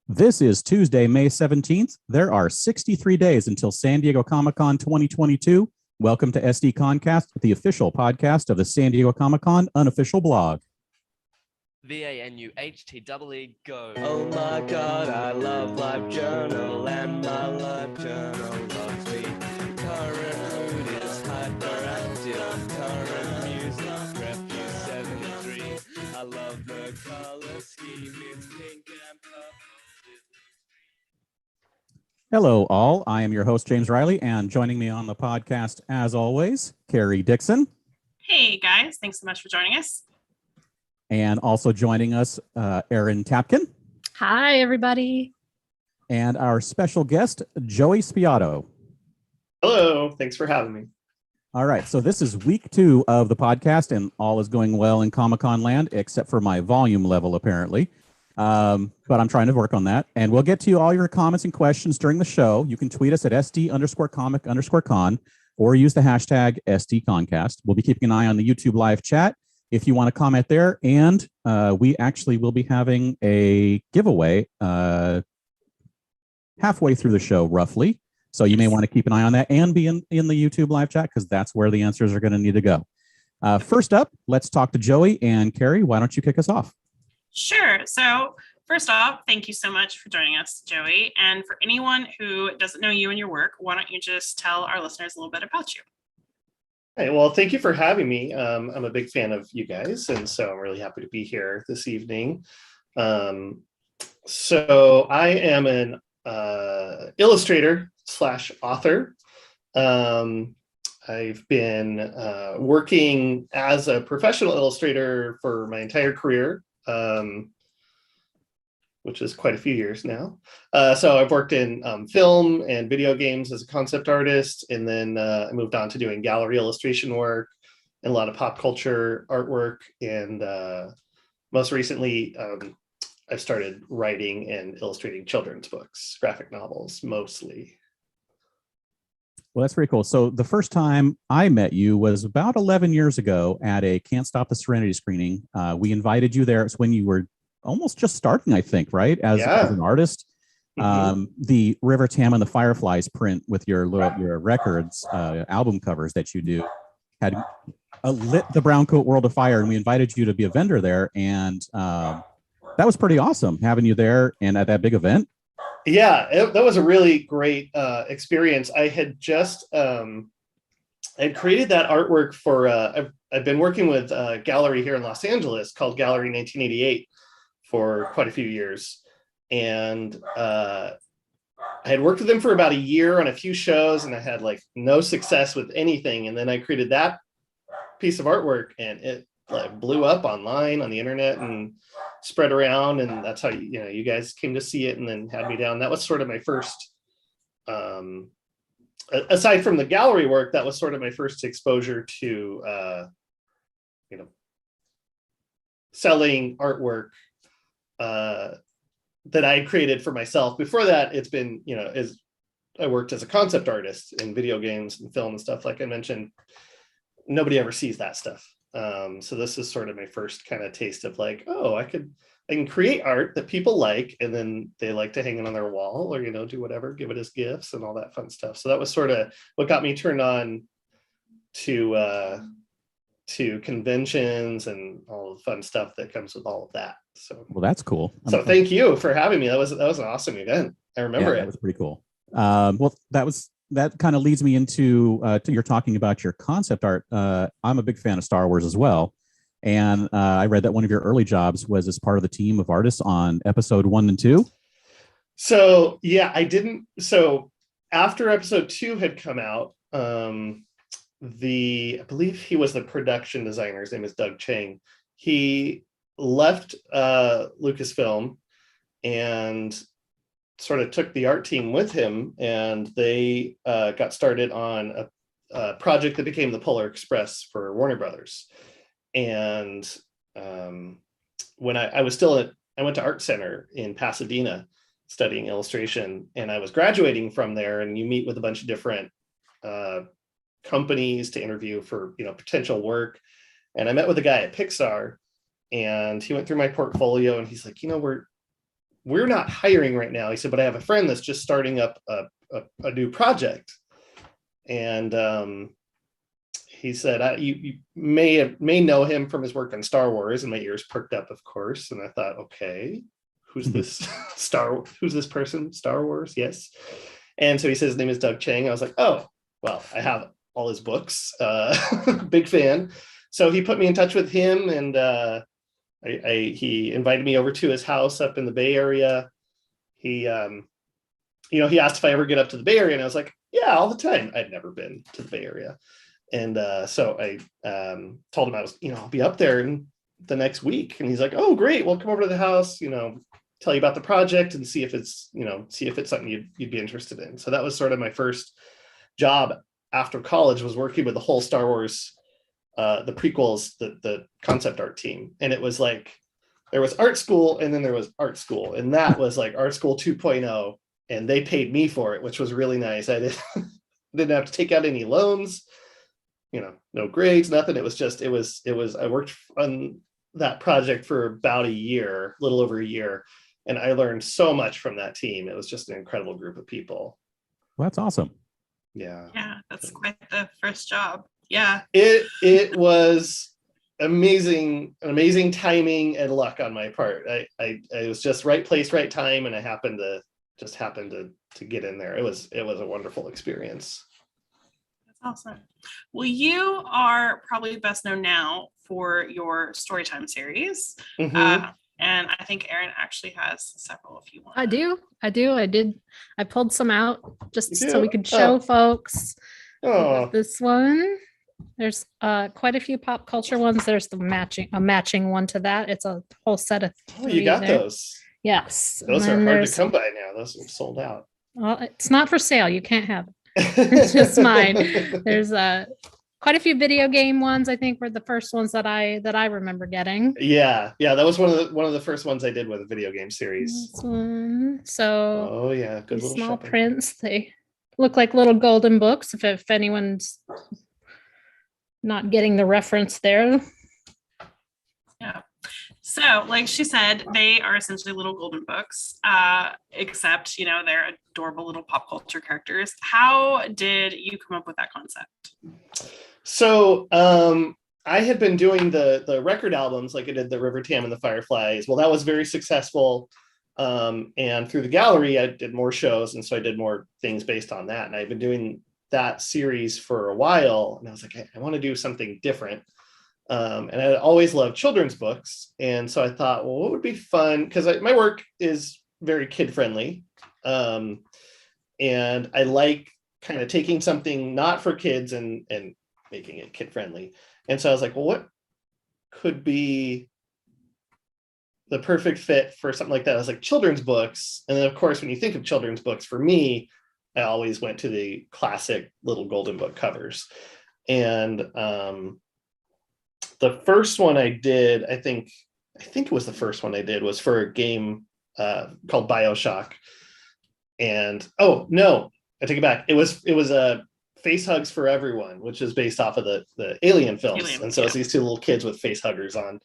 This is Tuesday, May 17th. There are 63 days until San Diego Comic-Con 2022. Welcome to SDConCast, the official podcast of the San Diego Comic-Con unofficial blog. VANUHTEE go. Oh my god, I love LiveJournal, and my LiveJournal loves me. Current mood is hyperactive, current music refuse 73. I love the color scheme, it's pink and purple. Hello, all. I am your host, James Riley, and joining me on the podcast, as always, Carrie Dixon. Hey, guys. Thanks so much for joining us. And also joining us, Erin Tapkin. Hi, everybody. And our special guest, Joey Spiotto. Hello. Thanks for having me. All right. So this is week 2 of the podcast, and all is going well in Comic-Con land, except for my volume level, apparently. But I'm trying to work on that. And we'll get to you all your comments and questions during the show. You can tweet us at SD_comic_con or use the hashtag SDConCast. We'll be keeping an eye on the YouTube live chat if you want to comment there. And we actually will be having a giveaway halfway through the show, roughly. So you may want to keep an eye on that and be in the YouTube live chat, because that's where the answers are going to need to go. First up, let's talk to Joey. And Carrie, why don't you kick us off? Sure. So first off, thank you so much for joining us, Joey. And for anyone who doesn't know you and your work, why don't you just tell our listeners a little bit about you? Hey, well, thank you for having me. I'm a big fan of you guys, and so I'm really happy to be here this evening. So I am an illustrator / author. I've been working as a professional illustrator for my entire career, which is quite a few years now. So I've worked in film and video games as a concept artist, and then I moved on to doing gallery illustration work and a lot of pop culture artwork. And most recently, I've started writing and illustrating children's books, graphic novels, mostly. Well, that's pretty cool. So the first time I met you was about 11 years ago at a Can't Stop the Serenity screening. We invited you there. It's when you were almost just starting, I think, right? As an artist. Mm-hmm. The River Tam and the Fireflies print with your records, album covers that you do had lit the Brown Coat World of Fire, and we invited you to be a vendor there. And that was pretty awesome having you there and at that big event. Yeah, that was a really great experience. I had just I'd created that artwork for I've been working with a gallery here in Los Angeles called Gallery 1988 for quite a few years, and I had worked with them for about a year on a few shows, and I had like no success with anything. And then I created that piece of artwork, and it like blew up online on the internet and spread around, and that's how you guys came to see it and then had me down. That was sort of my first aside from the gallery work, that was sort of my first exposure to selling artwork that I created for myself. Before that, it's been I worked as a concept artist in video games and film and stuff. Like I mentioned, nobody ever sees that stuff. So this is sort of my first kind of taste of like, oh, I can create art that people like, and then they like to hang it on their wall or, do whatever, give it as gifts and all that fun stuff. So that was sort of what got me turned on to conventions and all the fun stuff that comes with all of that. So, well, that's cool. So thank you for having me. That was an awesome event. I remember it. That was pretty cool. Well, that kind of leads me into you're talking about your concept art. I'm a big fan of Star Wars as well. And I read that one of your early jobs was as part of the team of artists on episode 1 and 2. So, yeah, I didn't. So after episode 2 had come out, I believe he was the production designer. His name is Doug Chang. He left Lucasfilm and sort of took the art team with him, and they got started on a project that became the Polar Express for Warner Brothers. And when I was still I went to Art Center in Pasadena studying illustration, and I was graduating from there, and you meet with a bunch of different companies to interview for potential work. And I met with a guy at Pixar, and he went through my portfolio, and he's like, we're not hiring right now. He said, but I have a friend that's just starting up a new project. And he said, you may know him from his work on Star Wars, and my ears perked up, of course. And I thought, okay, who's this who's this person? Star Wars? Yes. And so he says his name is Doug Chang. I was like, oh, well, I have all his books. Big fan. So he put me in touch with him, and he invited me over to his house up in the Bay Area. He asked if I ever get up to the Bay Area, and I was like, yeah, all the time. I'd never been to the Bay Area. And so I told him I was, I'll be up there in the next week. And he's like, oh, great. Well, come over to the house, tell you about the project and see if it's something you'd be interested in. So that was sort of my first job after college, was working with the whole Star Wars, the prequels, the concept art team. And it was like, there was art school, and then there was art school. And that was like art school 2.0. And they paid me for it, which was really nice. I didn't have to take out any loans, no grades, nothing. It was, I worked on that project for about a little over a year. And I learned so much from that team. It was just an incredible group of people. Well, that's awesome. Yeah. Yeah, that's quite the first job. Yeah. It was amazing timing and luck on my part. I was just right place, right time, and I happened to get in there. It was a wonderful experience. That's awesome. Well, you are probably best known now for your Storytime series. Mm-hmm. And I think Erin actually has several if you want. I do. I pulled some out just You so we do? could show folks. Oh, This one. There's quite a few pop culture ones. There's a matching one to that. It's a whole set of three you got there. those. Yes. Those And are then hard to come by now. Those are sold out. Well, it's not for sale. You can't have it. It's just mine. There's quite a few video game ones. I think were the first ones that I remember getting. Yeah. That was one of the first ones I did with a video game series. This one. So Oh yeah, good these little small shepherd. prints. They look like little golden books. If anyone's not getting the reference there. Yeah. So, like she said, they are essentially little golden books, except, they're adorable little pop culture characters. How did you come up with that concept? So I had been doing the record albums, like I did the River Tam and the Fireflies. Well, that was very successful. And through the gallery, I did more shows. And so I did more things based on that. And I've been doing that series for a while. And I was like, I want to do something different. And I always loved children's books. And so I thought, well, what would be fun? Because my work is very kid friendly. And I like kind of taking something not for kids and making it kid friendly. And so I was like, well, what could be the perfect fit for something like that? I was like, children's books. And then of course, when you think of children's books, for me, I always went to the classic little golden book covers. And the first one I did, I think it was the first one I did, was for a game called BioShock. And oh no, I take it back. It was a Face Hugs for Everyone, which is based off of the Alien films. And so it's these two little kids with face huggers on.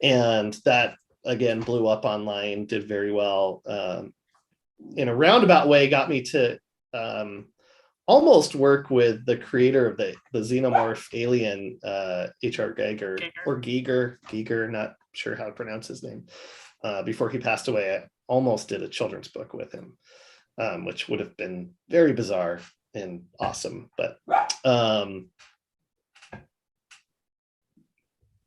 And that again blew up online, did very well. In a roundabout way, got me to almost work with the creator of the xenomorph alien, R Geiger or Geiger, not sure how to pronounce his name. Before he passed away, I almost did a children's book with him, which would have been very bizarre and awesome. But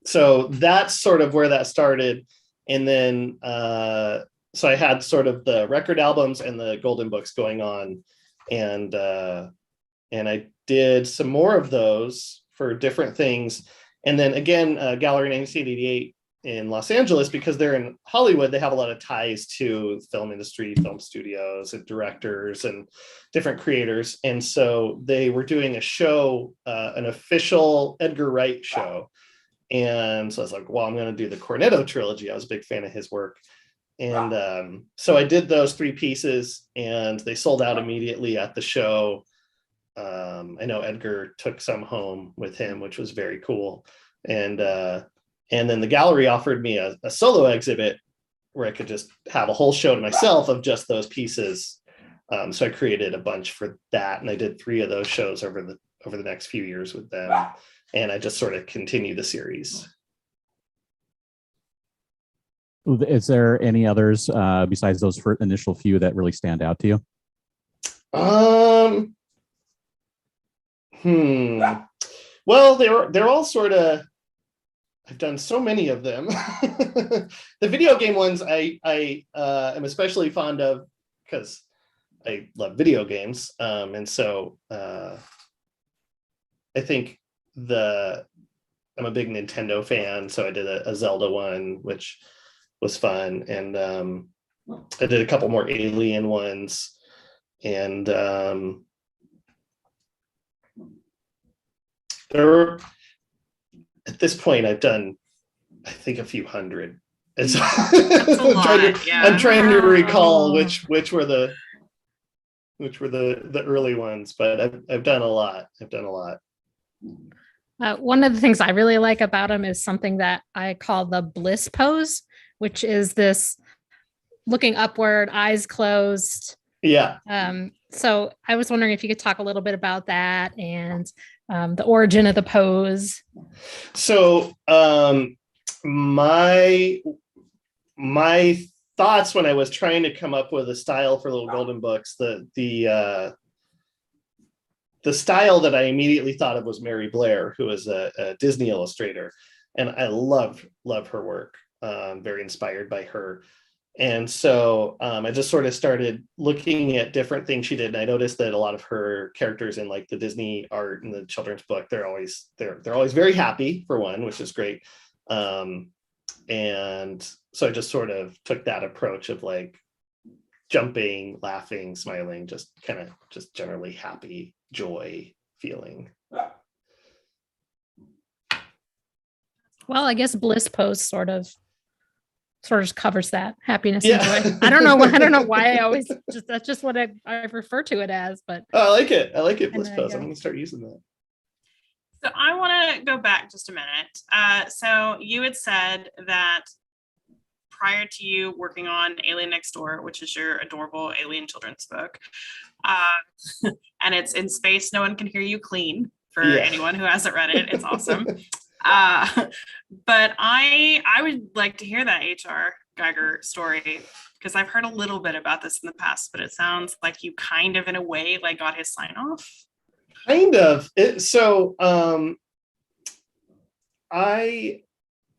so that's sort of where that started. And then so I had sort of the record albums and the golden books going on. And I did some more of those for different things. And then again, Gallery 1988 in Los Angeles, because they're in Hollywood, they have a lot of ties to film industry, film studios and directors and different creators. And so they were doing a show, an official Edgar Wright show. And so I was like, well, I'm going to do the Cornetto trilogy. I was a big fan of his work. And so I did those 3 pieces and they sold out immediately at the show. I know Edgar took some home with him, which was very cool. And then the gallery offered me a solo exhibit where I could just have a whole show to myself of just those pieces. So I created a bunch for that, and I did 3 of those shows over the next few years with them, and I just sort of continue the series. Is there any others besides those initial few that really stand out to you? Well, they're all sort of. I've done so many of them. The video game ones I am especially fond of because I love video games, and so I think I'm a big Nintendo fan, so I did a Zelda one, which was fun, and I did a couple more Alien ones, and at this point I've done, I think, a few hundred. And so I'm trying to recall which were the early ones, but I've done a lot. One of the things I really like about him is something that I call the bliss pose, which is this looking upward, eyes closed. Yeah. So I was wondering if you could talk a little bit about that and the origin of the pose. So my thoughts when I was trying to come up with a style for Little Golden Books, the style that I immediately thought of was Mary Blair, who is a Disney illustrator, and I love her work. Very inspired by her. And so I just sort of started looking at different things she did, and I noticed that a lot of her characters in like the Disney art and the children's book, they're always very happy, for one, which is great. And so I just sort of took that approach of like jumping, laughing, smiling, just generally happy, joy feeling. Well, I guess bliss pose sort of covers that, happiness and joy. I don't know why I always that's just what I refer to it as, but I like it. Bliss pose. I'm going to start using that. So I want to go back just a minute. So you had said that prior to you working on Alien Next Door, which is your adorable alien children's book, and it's in space, no one can hear you clean, for anyone who hasn't read it. It's awesome. But I would like to hear that HR Geiger story, because I've heard a little bit about this in the past, but it sounds like you kind of, in a way, like got his sign off. Kind of. My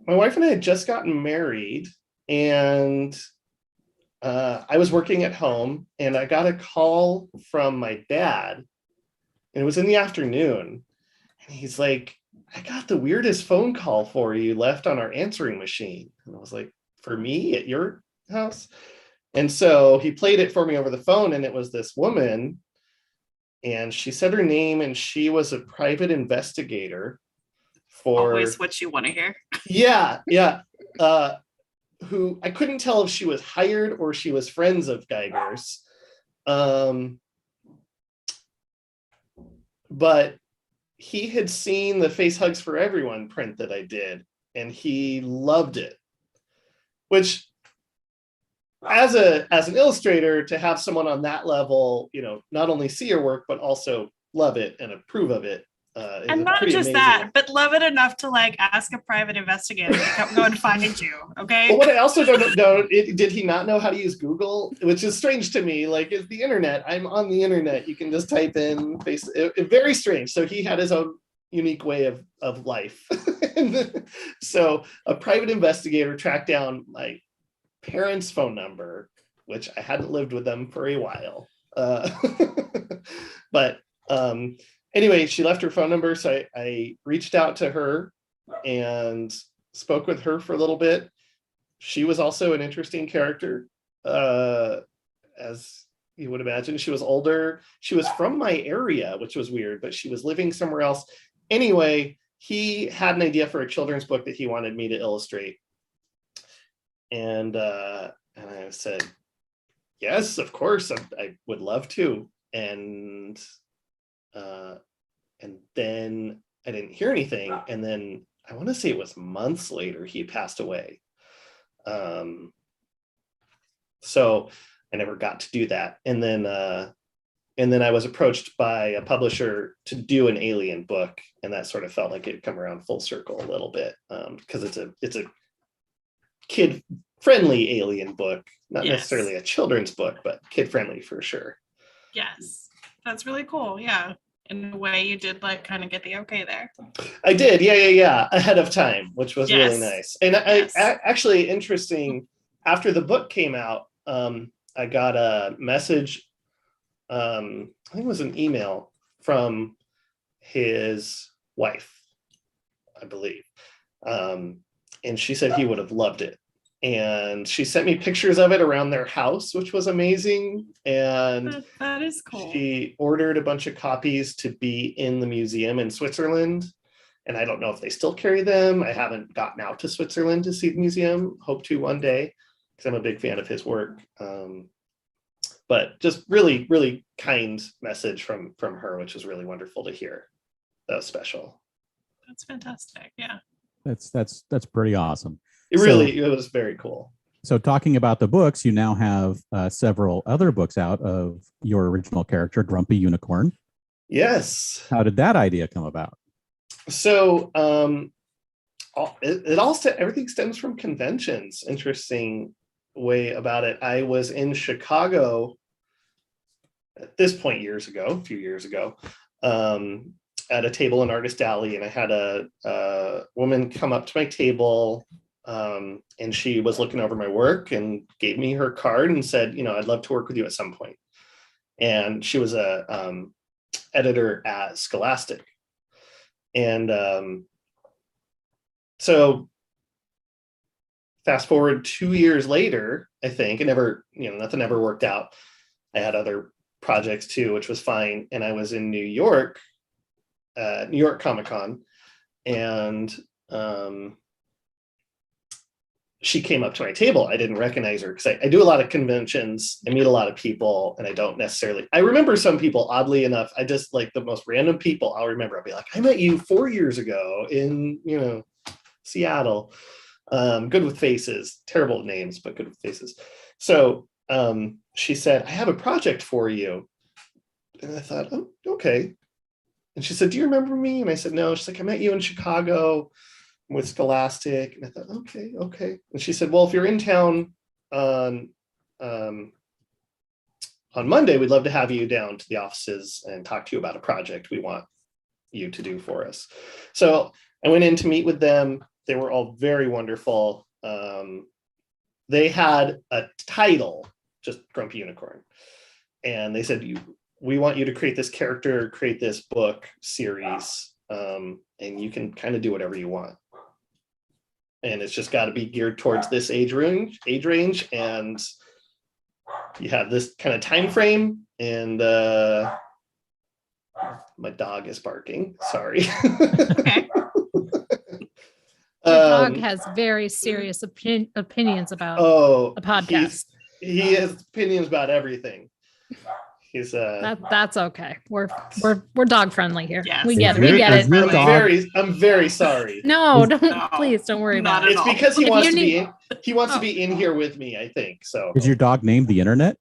wife and I had just gotten married, and I was working at home, and I got a call from my dad, and it was in the afternoon, and he's like, "I got the weirdest phone call for you left on our answering machine." And I was like, "For me at your house?" And so he played it for me over the phone, and it was this woman, and she said her name, and she was a private investigator for... Always what you want to hear. Yeah. Who I couldn't tell if she was hired or she was friends of Geiger's. But he had seen the Face Hugs for Everyone print that I did, and he loved it. Which, as an illustrator, to have someone on that level, not only see your work but also love it and approve of it, and not just amazing. That, but love it enough to like ask a private investigator to go and find you. Okay. Well, what I also don't know, did he not know how to use Google? Which is strange to me. Like, it's the internet. I'm on the internet. You can just type in face. Very strange. So he had his own unique way of life. So a private investigator tracked down my parents' phone number, which I hadn't lived with them for a while. But anyway, she left her phone number, so I reached out to her and spoke with her for a little bit. She was also an interesting character, as you would imagine. She was older. She was from my area, which was weird, but she was living somewhere else. Anyway, he had an idea for a children's book that he wanted me to illustrate. And I said, yes, of course, I would love to. And then I didn't hear anything. And then I want to say it was months later, he passed away. So I never got to do that. And then I was approached by a publisher to do an Alien book, and that sort of felt like it'd come around full circle a little bit, because it's a kid-friendly Alien book, not necessarily a children's book, but kid-friendly for sure. Yes, that's really cool. Yeah, in a way, you did like kind of get the okay there. I did, yeah, ahead of time, which was really nice. And I actually interesting. After the book came out, I got a message. I think it was an email from his wife, I believe. And she said he would have loved it. And she sent me pictures of it around their house, which was amazing. And that is cool. She ordered a bunch of copies to be in the museum in Switzerland. And I don't know if they still carry them. I haven't gotten out to Switzerland to see the museum. Hope to one day, because I'm a big fan of his work. But just really, really kind message from her, which was really wonderful to hear. That was special. That's fantastic. Yeah. That's pretty awesome. It was very cool. So talking about the books, you now have several other books out of your original character, Grumpy Unicorn. Yes. How did that idea come about? So everything stems from conventions. Interesting way about it. I was in Chicago at this point a few years ago, at a table in Artist Alley, and I had a woman come up to my table, and she was looking over my work and gave me her card and said, I'd love to work with you at some point. And she was a editor at Scholastic. And so fast forward 2 years later, I think, and nothing ever worked out. I had other projects too, which was fine. And I was in New York Comic-Con, and she came up to my table. I didn't recognize her because I do a lot of conventions. I meet a lot of people, and I remember some people, oddly enough. I just like the most random people I'll remember. I'll be like, I met you 4 years ago in, Seattle. Good with faces, terrible names, but good with faces. So she said, I have a project for you. And I thought, oh, okay. And she said, do you remember me? And I said, no. She's like, I met you in Chicago with Scholastic. And I thought, okay. And she said, well, if you're in town on Monday, we'd love to have you down to the offices and talk to you about a project we want you to do for us. So I went in to meet with them. They were all very wonderful. They had a title, just Grumpy Unicorn. And they said, we want you to create this character, create this book series, and you can kind of do whatever you want. And it's just got to be geared towards this age range, and you have this kind of time frame. And my dog is barking. Sorry. Okay. Your dog has very serious opinions about the podcast. He has opinions about everything. He's that's okay. We're dog friendly here. Yes. We get it. I'm very sorry. No, please don't worry about it. It's because he wants to be in here with me, I think. So is your dog named the Internet?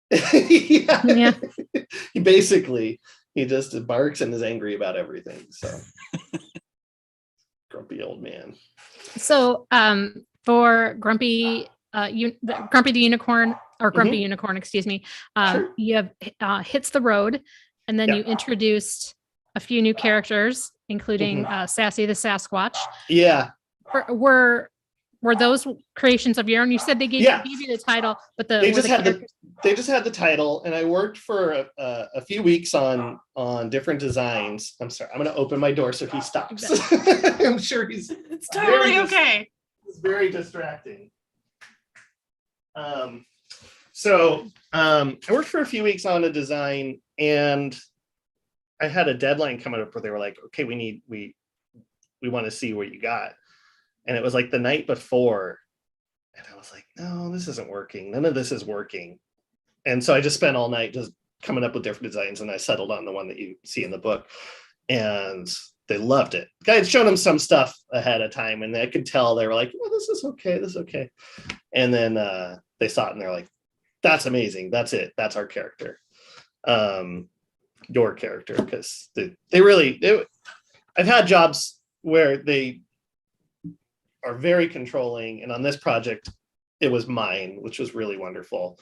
Yeah. He just barks and is angry about everything. So grumpy old man. So for Grumpy the Unicorn, or Grumpy Unicorn, excuse me, Sure. you have Hits the Road, and then you introduced a few new characters, including Sassy the Sasquatch. Yeah. Were those creations of your own? You said they gave you the title, but they just had the title, and I worked for a few weeks on different designs. I'm sorry, I'm going to open my door so he stops. Exactly. I'm sure it's totally okay. It's very distracting. So I worked for a few weeks on a design, and I had a deadline coming up where they were like, okay, we want to see what you got. And it was like the night before, and I was like, no, this isn't working. None of this is working. And so I just spent all night just coming up with different designs, and I settled on the one that you see in the book, and they loved it. I had shown them some stuff ahead of time, and I could tell they were like, well, this is okay. And then they saw it, and they're like, that's amazing. That's it. That's our character. Your character, because I've had jobs where they are very controlling, and on this project it was mine, which was really wonderful.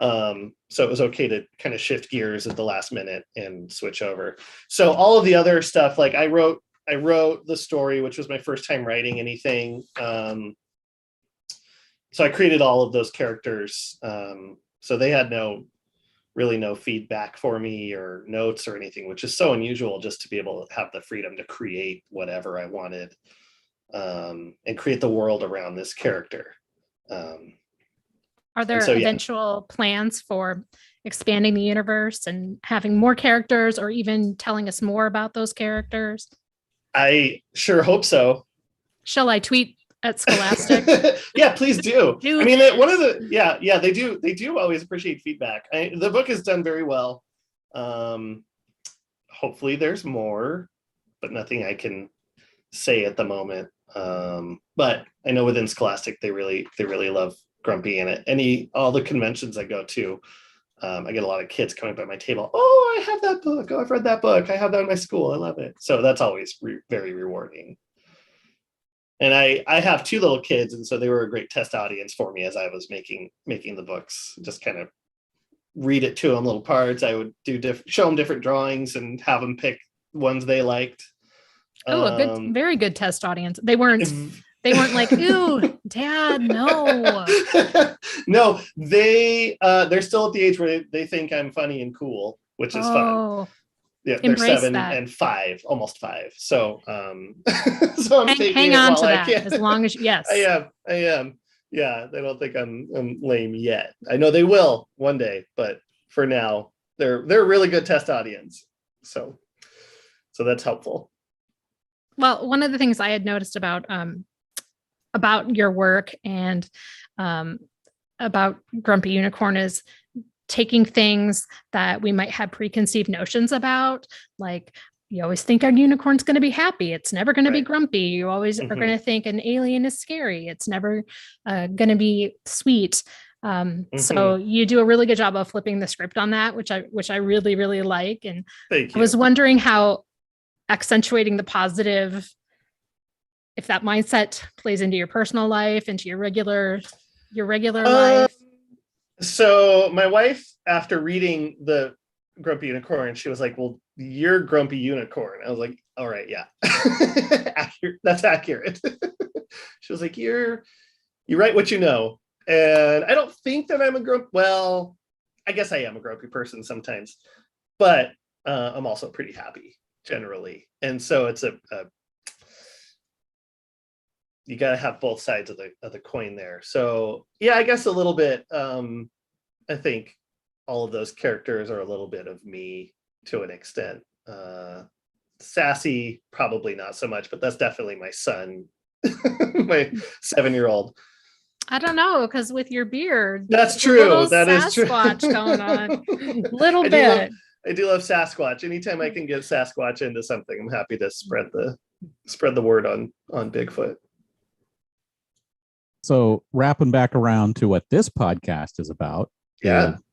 So it was okay to kind of shift gears at the last minute and switch over. So all of the other stuff, like I wrote the story, which was my first time writing anything. So I created all of those characters. So they had really no feedback for me or notes or anything, which is so unusual, just to be able to have the freedom to create whatever I wanted, and create the world around this character. Are there eventual plans for expanding the universe and having more characters, or even telling us more about those characters? I sure hope so. Shall I tweet at Scholastic? Yeah, please do. I mean, they do always appreciate feedback. The book is done very well. Hopefully there's more, but nothing I can say at the moment. But I know within Scholastic they really love Grumpy, and all the conventions I go to, I get a lot of kids coming by my table. Oh, I have that book. Oh, I've read that book. I have that in my school. I love it. So that's always very rewarding. And I have 2 little kids, and so they were a great test audience for me as I was making the books. Just kind of read it to them, little parts. I would show them different drawings and have them pick ones they liked. Oh, very good test audience. They weren't like, "Ew, Dad, no." No, they're still at the age where they think I'm funny and cool, which is fun. Yeah, they're 7 and 5, almost 5. So, so I'm hang on to that as long as yes. I am. Yeah, they don't think I'm lame yet. I know they will one day, but for now, they're a really good test audience. So that's helpful. Well, one of the things I had noticed about your work and about Grumpy Unicorn is taking things that we might have preconceived notions about, like you always think a unicorn's going to be happy. It's never going to be grumpy. You always are going to think an alien is scary. It's never going to be sweet. So you do a really good job of flipping the script on that, which I really, really like. And I was wondering how accentuating the positive, if that mindset plays into your personal life, into your regular life. So my wife, after reading the Grumpy Unicorn, she was like, "Well, you're Grumpy Unicorn." I was like, "All right, yeah, that's accurate." She was like, "You write what you know," and I don't think that I'm a grumpy. Well, I guess I am a grumpy person sometimes, but I'm also pretty happy generally, and so it's you got to have both sides of the coin there. So yeah, I guess a little bit. I think all of those characters are a little bit of me to an extent. Sassy, probably not so much, but that's definitely my son, my 7-year-old. I don't know, because with your beard, that's true. That is true. Sasquatch going on, little bit. I do love Sasquatch. Anytime I can get Sasquatch into something, I'm happy to spread the word on Bigfoot. So wrapping back around to what this podcast is about,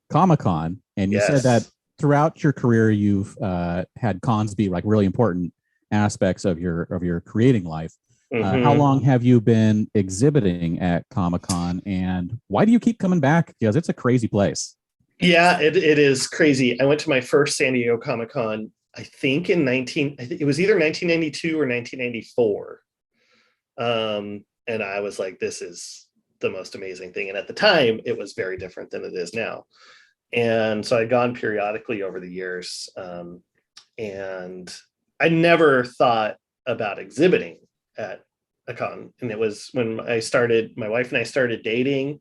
Comic-Con, and you said that throughout your career you've had cons be like really important aspects of your creating life. How long have you been exhibiting at Comic-Con, and why do you keep coming back? Because it's a crazy place. Yeah, it is crazy. I went to my first San Diego Comic-Con, I think it was either 1992 or 1994. And I was like, this is the most amazing thing. And at the time, it was very different than it is now. And so I'd gone periodically over the years. And I never thought about exhibiting at a con. And it was when my wife and I started dating,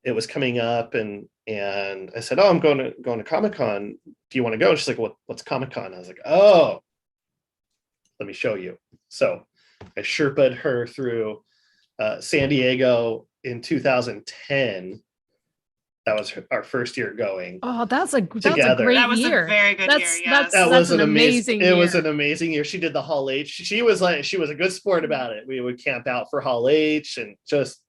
it was coming up, and I said, "Oh, I'm going to Comic-Con. Do you want to go?" And she's like, "What's Comic-Con?" I was like, "Oh, let me show you." So I Sherpa'd her through San Diego in 2010. That was our first year going. Oh, that's a great that was year. A very good year. Yes. That was an amazing year. It was an amazing year. She did the Hall H. She was a good sport about it. We would camp out for Hall H, and just,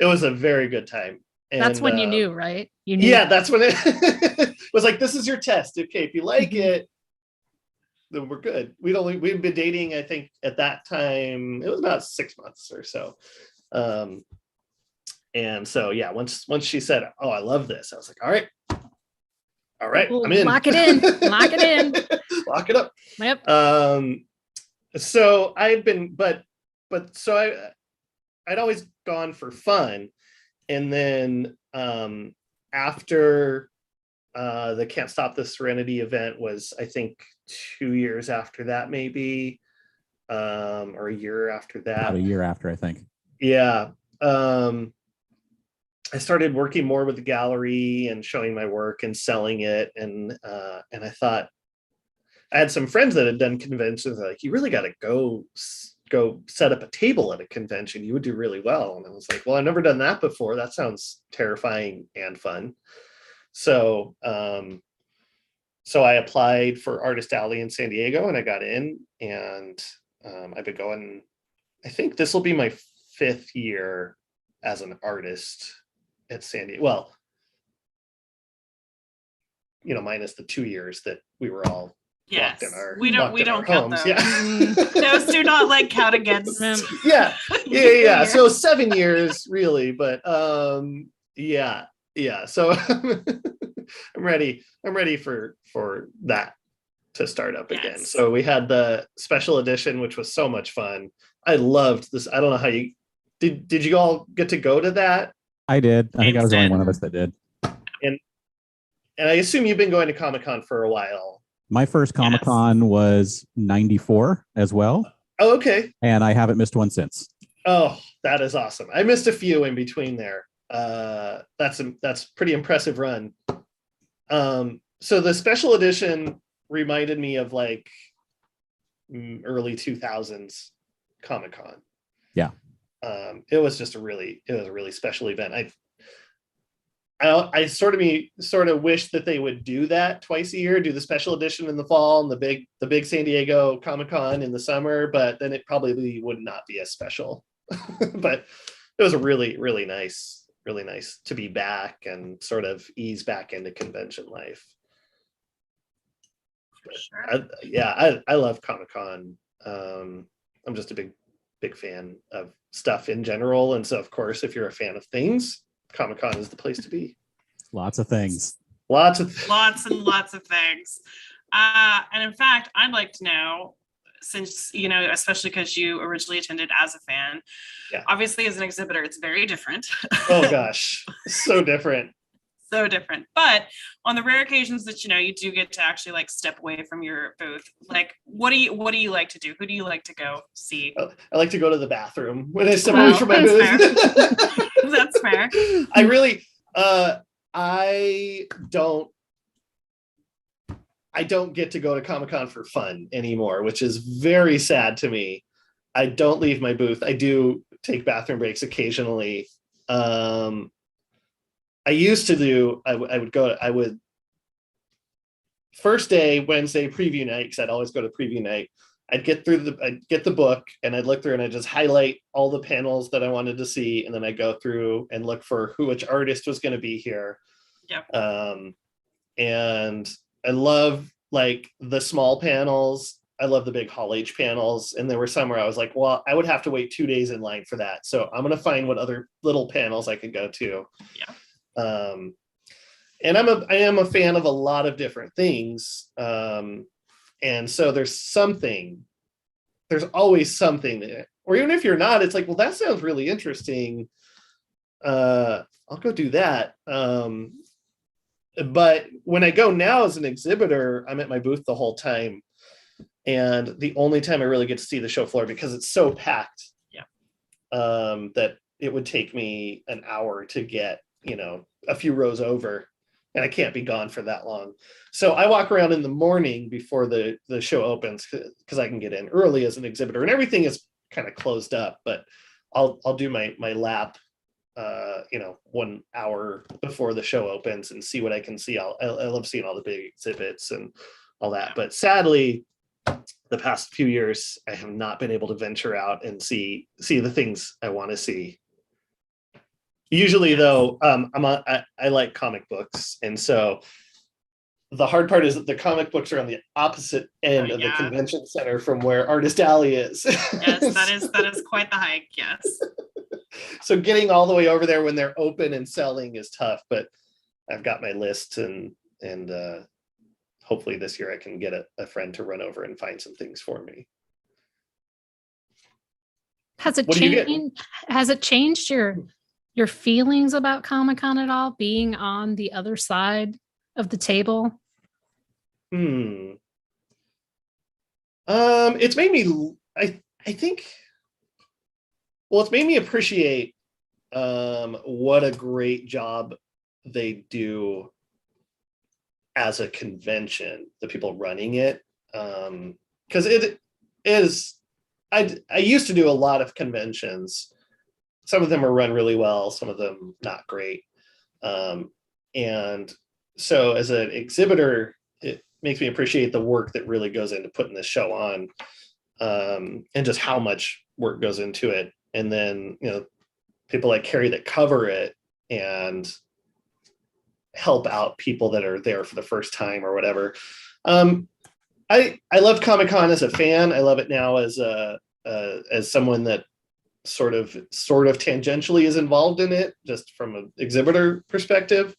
it was a very good time. That's And, when you knew, right? You knew. Yeah, that's when it was like, this is your test. Okay, if you like it, then we're good. We'd been dating, I think at that time, it was about 6 months or so. And so, yeah, once she said, oh, I love this, I was like, all right, I'm in. Lock it in. Lock it in. Lock it up. Yep. So I'd been, I'd always gone for fun. And then after the Can't Stop the Serenity event was, I think, 2 years after that, maybe, or a year after that. About a year after, I think. Yeah. I started working more with the gallery and showing my work and selling it. And I thought, I had some friends that had done conventions. Like, you really got to go set up a table at a convention. You would do really well. And I was like, well, I've never done that before. That sounds terrifying and fun. So I applied for Artist Alley in San Diego, and I got in. And I've been going, I think this will be my 5th year as an artist at San Diego. Well, minus the 2 years that we were all Yes, locked in our we don't count homes. those. Yeah. Those do not count against. Yeah. So 7 years really, but yeah. So I'm ready for that to start up again. Yes. So we had the special edition, which was so much fun. I loved this. I don't know how you did you all get to go to that? I did. I think I was the only one of us that did. And I assume you've been going to Comic-Con for a while. My first Comic-Con was 94 as well. Oh, okay. And I haven't missed one since. Oh, that is awesome. I missed a few in between there. That's pretty impressive run. So the special edition reminded me of like early 2000s Comic-Con. Yeah. It was a really special event. I sort of wish that they would do that twice a year, do the special edition in the fall and the big San Diego Comic-Con in the summer, but then it probably would not be as special. But it was a really, really nice to be back and sort of ease back into convention life. Sure. I love Comic-Con. I'm just a big fan of stuff in general. And so, of course, if you're a fan of things, Comic-Con is the place to be. Lots of things. Lots and lots of things. And in fact, I'd like to know, since, especially because you originally attended as a fan, obviously as an exhibitor, it's very different. Oh gosh, so different. So different. But on the rare occasions that, you do get to actually step away from your booth, what do you like to do? Who do you like to go see? I like to go to the bathroom when I step away from my booth. That's fair. I really, I don't get to go to Comic-Con for fun anymore, which is very sad to me. I don't leave my booth. I do take bathroom breaks occasionally. I used to do, I would first day, Wednesday, preview night, because I'd always go to preview night. I'd get the book and I'd look through and I'd just highlight all the panels that I wanted to see. And then I go through and look for which artist was going to be here. Yeah. And I love the small panels. I love the big Hall H panels. And there were some where I was like, well, I would have to wait 2 days in line for that. So I'm going to find what other little panels I could go to. Yeah. And I am a fan of a lot of different things. And so there's always something that, or even if you're not, it's like, well, that sounds really interesting. I'll go do that. But when I go now as an exhibitor, I'm at my booth the whole time. And the only time I really get to see the show floor, because it's so packed, that it would take me an hour to get, a few rows over, and I can't be gone for that long. So I walk around in the morning before the show opens, because I can get in early as an exhibitor, and everything is kind of closed up, but I'll do my lap, 1 hour before the show opens and see what I can see. I love seeing all the big exhibits and all that. But sadly, the past few years, I have not been able to venture out and see the things I want to see. Usually though, I like comic books, and so the hard part is that the comic books are on the opposite end of the convention center from where Artist Alley is. Yes, that is quite the hike. Yes. So getting all the way over there when they're open and selling is tough, but I've got my list, and hopefully this year I can get a friend to run over and find some things for me. Has it changed? Has it changed your feelings about Comic-Con at all, being on the other side of the table? It's made me, I think, well, it's made me appreciate what a great job they do as a convention, the people running it. Because it is, I used to do a lot of conventions. Some of them are run really well, some of them not great. And so as an exhibitor, it makes me appreciate the work that really goes into putting this show on, and just how much work goes into it. And then, people like Carrie that cover it and help out people that are there for the first time or whatever. I love Comic-Con as a fan. I love it now as someone that sort of tangentially is involved in it, just from an exhibitor perspective.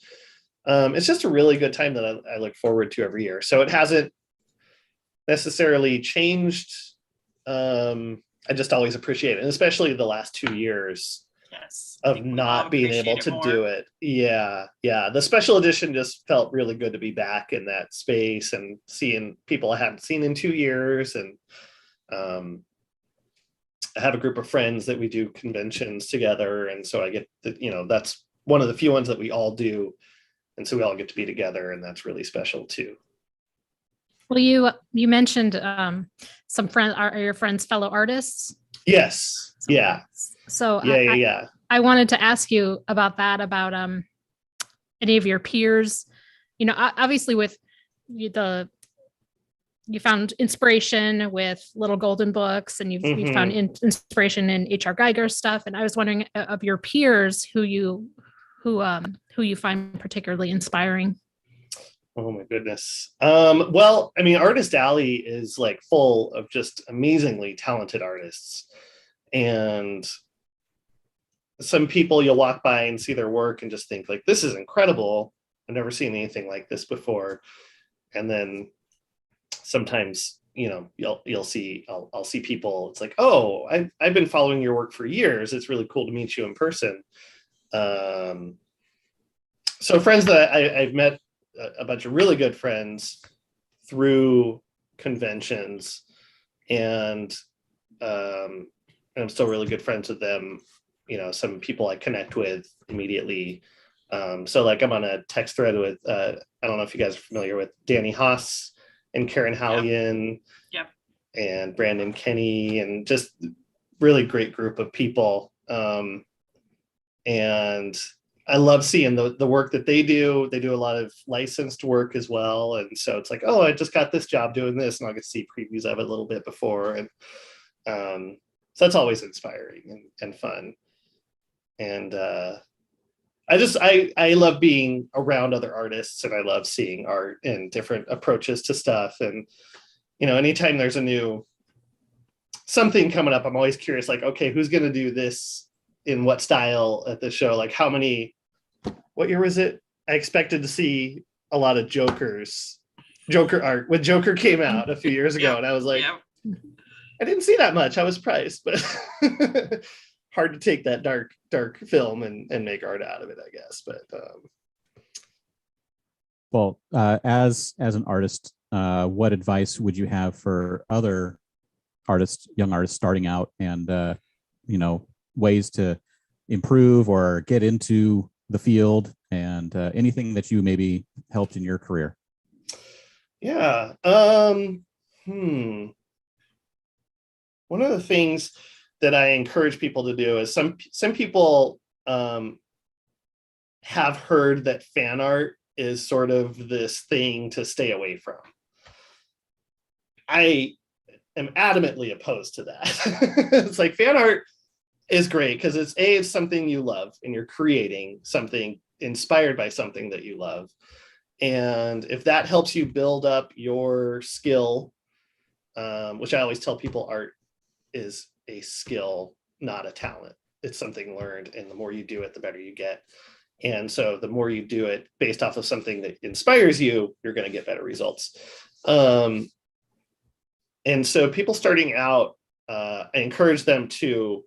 It's just a really good time that I look forward to every year. So it hasn't necessarily changed. I just always appreciate it, and especially the last 2 years of not being able to do it. Yeah. The special edition just felt really good to be back in that space and seeing people I haven't seen in 2 years. And I have a group of friends that we do conventions together. And so I get that's one of the few ones that we all do. And so we all get to be together, and that's really special too. Well, you mentioned some friends, are your friends fellow artists? Yes. Yeah. So yeah. I wanted to ask you about that, about any of your peers. Obviously with you found inspiration with Little Golden Books, and you've found inspiration in R Geiger stuff. And I was wondering of your peers who you find particularly inspiring. Oh my goodness. Well, I mean, Artist Alley is like full of just amazingly talented artists. And some people you'll walk by and see their work and just think like, this is incredible. I've never seen anything like this before. And then sometimes, you'll see, I'll see people, it's like, oh, I've been following your work for years. It's really cool to meet you in person. So friends that I've met, a bunch of really good friends through conventions, and I'm still really good friends with them. Some people I connect with immediately. So like I'm on a text thread with, I don't know if you guys are familiar with Danny Haas and Karen Hallian. Yep. And Brandon Kenny, and just really great group of people. And I love seeing the work that they do. They do a lot of licensed work as well. And so it's like, oh, I just got this job doing this, and I'll get to see previews of it a little bit before. And so that's always inspiring and fun. And I love being around other artists, and I love seeing art and different approaches to stuff. And, anytime there's a new something coming up, I'm always curious, like, okay, who's going to do this in what style at the show? Like what year was it? I expected to see a lot of Joker art when Joker came out a few years ago. And I was like, I didn't see that much. I was surprised, but hard to take that dark film and make art out of it, I guess. But well, as an artist, what advice would you have for other artists, young artists starting out, and ways to improve or get into the field, and anything that you maybe helped in your career? Yeah. One of the things that I encourage people to do is some people have heard that fan art is sort of this thing to stay away from. I am adamantly opposed to that. It's like fan art is great because it's something you love and you're creating something inspired by something that you love. And if that helps you build up your skill, which I always tell people, art is a skill, not a talent. It's something learned, and the more you do it, the better you get. And so the more you do it based off of something that inspires you, you're going to get better results. And so people starting out, I encourage them to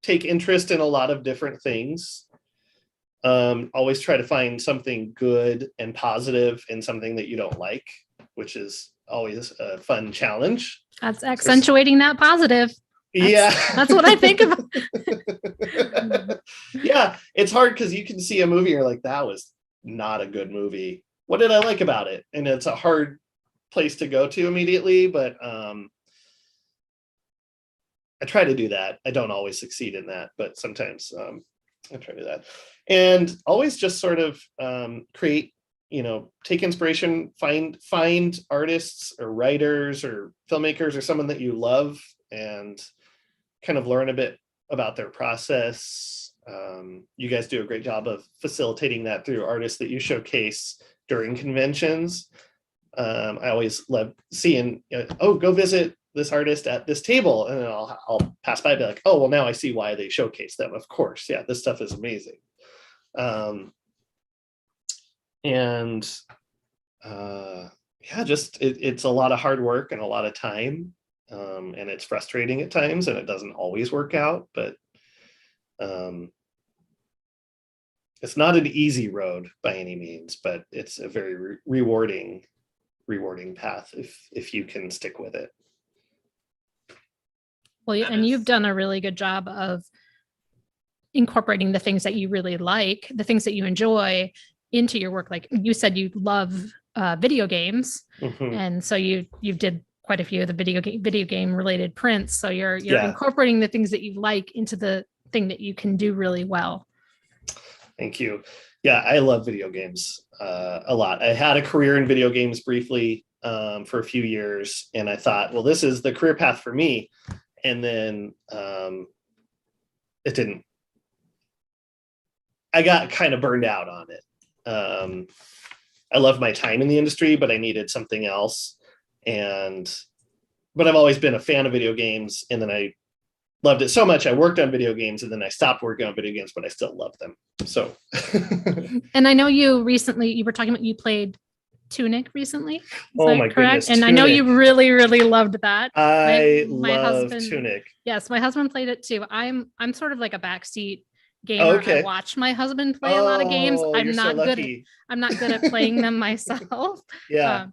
take interest in a lot of different things. Always try to find something good and positive in something that you don't like, which is always a fun challenge. That's accentuating that positive. That's what I think of. Yeah, it's hard because you can see a movie and you're like, that was not a good movie. What did I like about it? And it's a hard place to go to immediately, but I try to do that. I don't always succeed in that, but sometimes I try to do that. And always just sort of create, take inspiration, find artists or writers or filmmakers or someone that you love and kind of learn a bit about their process. You guys do a great job of facilitating that through artists that you showcase during conventions. I always love seeing, go visit this artist at this table, and then I'll pass by and be like, oh, well, now I see why they showcase them. Of course, yeah, this stuff is amazing. It's a lot of hard work and a lot of time, and it's frustrating at times, and it doesn't always work out, but it's not an easy road by any means, but it's a very rewarding path if you can stick with it. Well, and you've done a really good job of incorporating the things that you really like, the things that you enjoy into your work. Like you said, you love video games. Mm-hmm. And so you did quite a few of the video game related prints. So you're incorporating the things that you like into the thing that you can do really well. Thank you. Yeah, I love video games a lot. I had a career in video games briefly for a few years, and I thought, well, this is the career path for me. And then it didn't. I got kind of burned out on it. I love my time in the industry, but I needed something else. But I've always been a fan of video games, and then I loved it so much I worked on video games, and then I stopped working on video games, but I still love them. So. And I know you were talking about you played Tunic recently. Oh my goodness! And Tunic. I know you really, really loved that. I love Tunic. Yes, my husband played it too. I'm sort of like a backseat gamer. Okay. I watch my husband play a lot of games. I'm not good at playing them myself. Yeah.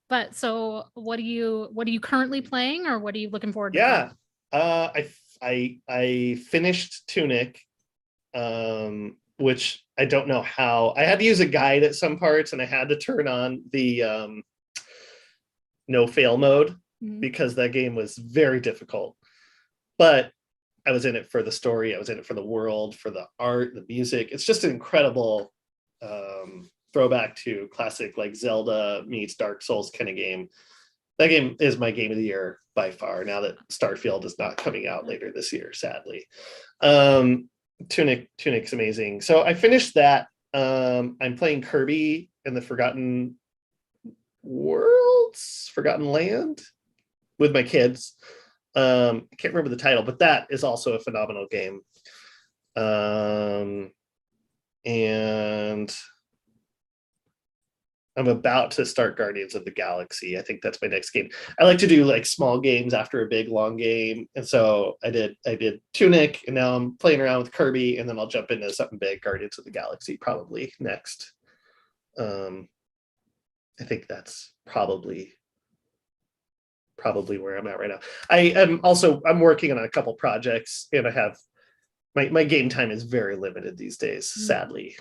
But so what are you currently playing, or what are you looking forward to? Yeah. I finished Tunic, which I don't know how. I had to use a guide at some parts, and I had to turn on the no fail mode because that game was very difficult. But I was in it for the story. I was in it for the world, for the art, the music. It's just an incredible throwback to classic like Zelda meets Dark Souls kind of game. That game is my game of the year by far, now that Starfield is not coming out later this year, sadly. Tunic's amazing. So I finished that. I'm playing Kirby and the Forgotten Land with my kids. I can't remember the title, but that is also a phenomenal game. And I'm about to start Guardians of the Galaxy. I think that's my next game. I like to do like small games after a big long game. And so I did Tunic, and now I'm playing around with Kirby, and then I'll jump into something big, Guardians of the Galaxy, probably next. I think that's probably where I'm at right now. I'm working on a couple projects, and I have my game time is very limited these days, sadly.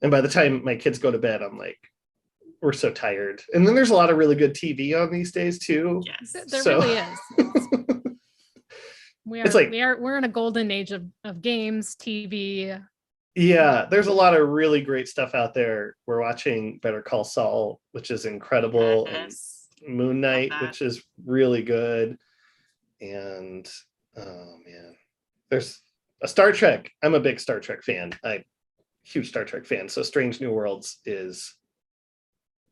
And by the time my kids go to bed, I'm like, we're so tired. And then there's a lot of really good TV on these days too. Yes, there really is. We're in a golden age of games, TV. Yeah, there's a lot of really great stuff out there. We're watching Better Call Saul, which is incredible. Yes. And Moon Knight, which is really good. And oh man, there's A Star Trek. I'm a big Star Trek fan. Huge Star Trek fan. So Strange New Worlds is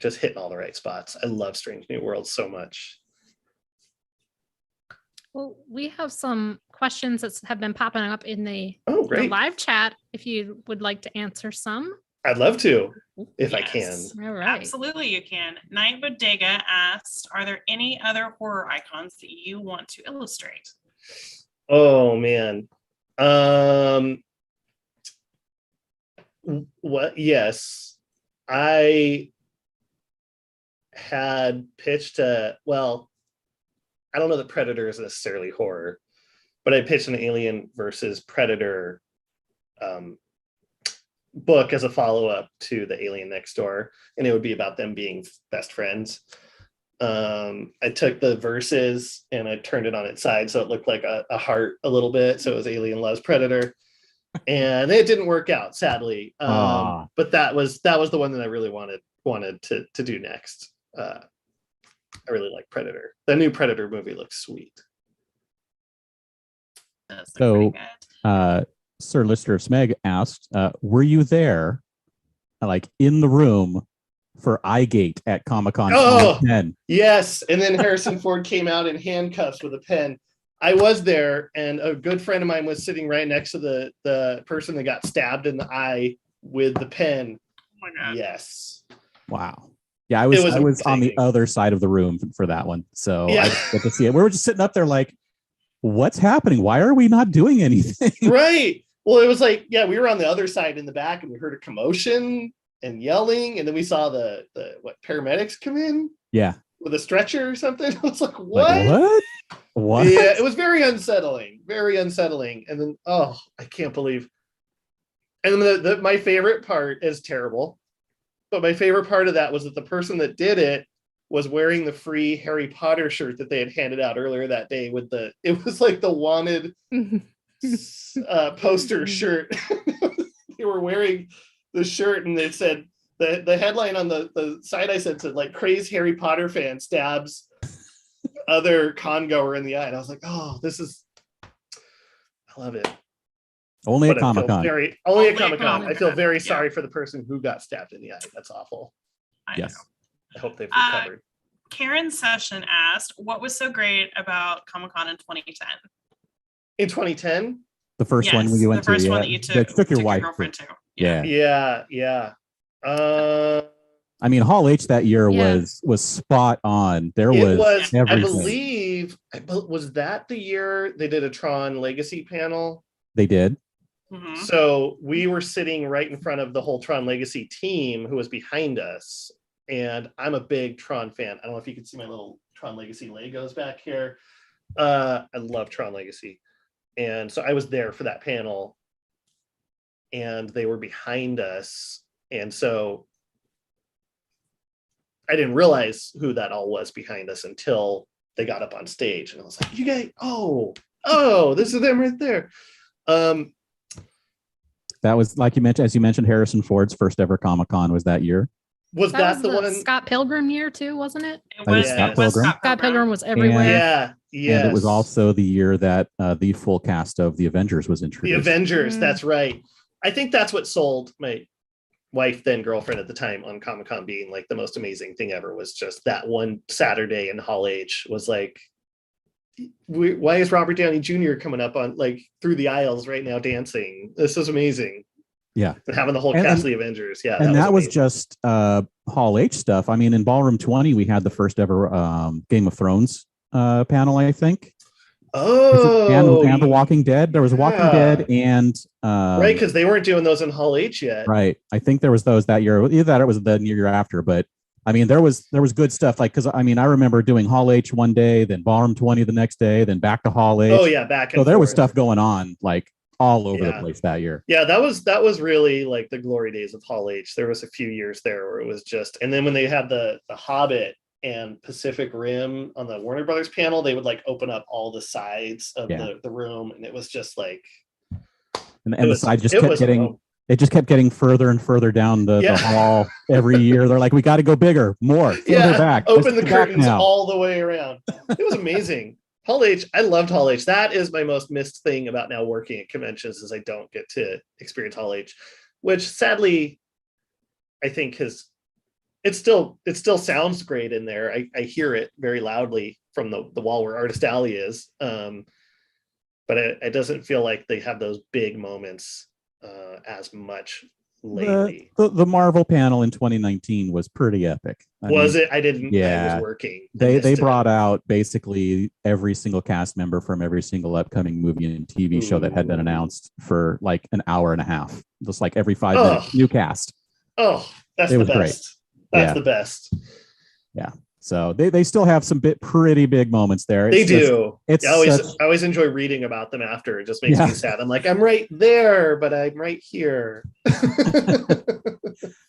just hitting all the right spots. I love Strange New Worlds so much. Well, we have some questions that have been popping up in the great. live chat. If you would like to answer some. I'd love to, if I can. Yes, All right. absolutely, you can. Night Bodega asked, "Are there any other horror icons that you want to illustrate?" Oh man. What? Yes, I had pitched well, I don't know that Predator is necessarily horror, but I pitched an Alien versus Predator book as a follow-up to the Alien Next Door, and it would be about them being best friends. I took the verses and I turned it on its side so it looked like a heart a little bit, so it was Alien loves Predator, and it didn't work out, sadly. But that was the one that I really wanted to do next. I really like Predator. The new Predator movie looks sweet. So, Sir Lister Smeg asked, were you there, like in the room for Eyegate at Comic-Con 2010? Yes. And then Harrison Ford came out in handcuffs with a pen. I was there, and a good friend of mine was sitting right next to the person that got stabbed in the eye with the pen. Oh my God. Yes. Wow. Yeah, I was on the other side of the room for that one. So yeah. I didn't get to see it. We were just sitting up there like, what's happening? Why are we not doing anything? Right. Well, it was like, yeah, we were on the other side in the back, and we heard a commotion and yelling, and then we saw the paramedics come in. Yeah. With a stretcher or something. I was like, what? Like, what? Yeah, it was very unsettling. Very unsettling. And then, I can't believe. And then my favorite part is terrible. But my favorite part of that was that the person that did it was wearing the free Harry Potter shirt that they had handed out earlier that day it was like the wanted poster shirt. They were wearing the shirt, and it said, the headline on the side I said like, crazed Harry Potter fan stabs other con goer in the eye. And I was like, I love it. Only at Comic-Con. Only at Comic-Con. I feel very sorry for the person who got stabbed in the eye. That's awful. Yes. I hope they've recovered. Karen Session asked, "What was so great about Comic-Con in 2010?" In 2010? The first one you went to. The first one that you took your wife. Girlfriend to. Yeah. I mean, Hall H that year was spot on. There was everything. I believe, was that the year they did a Tron Legacy panel? They did. Mm-hmm. So we were sitting right in front of the whole Tron Legacy team who was behind us. And I'm a big Tron fan. I don't know if you can see my little Tron Legacy Legos back here. I love Tron Legacy. And so I was there for that panel, and they were behind us. And so I didn't realize who that all was behind us until they got up on stage. And I was like, you guys, this is them right there. That was, like you mentioned, as you mentioned, Harrison Ford's first ever Comic-Con was that year. Was that the one? Scott Pilgrim year too, wasn't it? It was Scott Pilgrim was everywhere. Yeah. And it was also the year that the full cast of the Avengers was introduced. The Avengers, that's right. I think that's what sold my wife, then girlfriend at the time, on Comic-Con being like the most amazing thing ever. Was just that one Saturday in Hall H was like, why is Robert Downey Jr. coming up on like through the aisles right now dancing? This is amazing. Yeah. And having the whole cast of the Avengers. Yeah. And that was just Hall H stuff. I mean, in Ballroom 20, we had the first ever Game of Thrones panel, I think. And The Walking Dead. There was Walking Dead and right, because they weren't doing those in Hall H yet. Right. I think there was those that year. Either that or it was the year after. But I mean, there was good stuff. Like, because I mean, I remember doing Hall H one day, then Ballroom 20 the next day, then back to Hall H. Oh yeah, back. So there was stuff going on like all over the place that year. Yeah, that was really like the glory days of Hall H. There was a few years there where it was just, and then when they had the Hobbit and Pacific Rim on the Warner Brothers panel, they would like open up all the sides of the room, and it was just like, and the side just kept getting. It just kept getting further and further down the hall every year. They're like, we got to go bigger, more, further back. Open the curtains all the way around. It was amazing. Hall H, I loved Hall H. That is my most missed thing about now working at conventions is I don't get to experience Hall H, which sadly I think it still sounds great in there. I hear it very loudly from the wall where Artist Alley is. But it doesn't feel like they have those big moments as much lately. The Marvel panel in 2019 was pretty epic. I mean, it? I didn't. Yeah, I was working. They brought out basically every single cast member from every single upcoming movie and TV show that had been announced for like an hour and a half. Just like every 5 minutes, new cast. Oh, that's the best. Great. That's the best. Yeah. So they still have some pretty big moments there. They do. I I always enjoy reading about them after. It just makes me sad. I'm like, I'm right there, but I'm right here.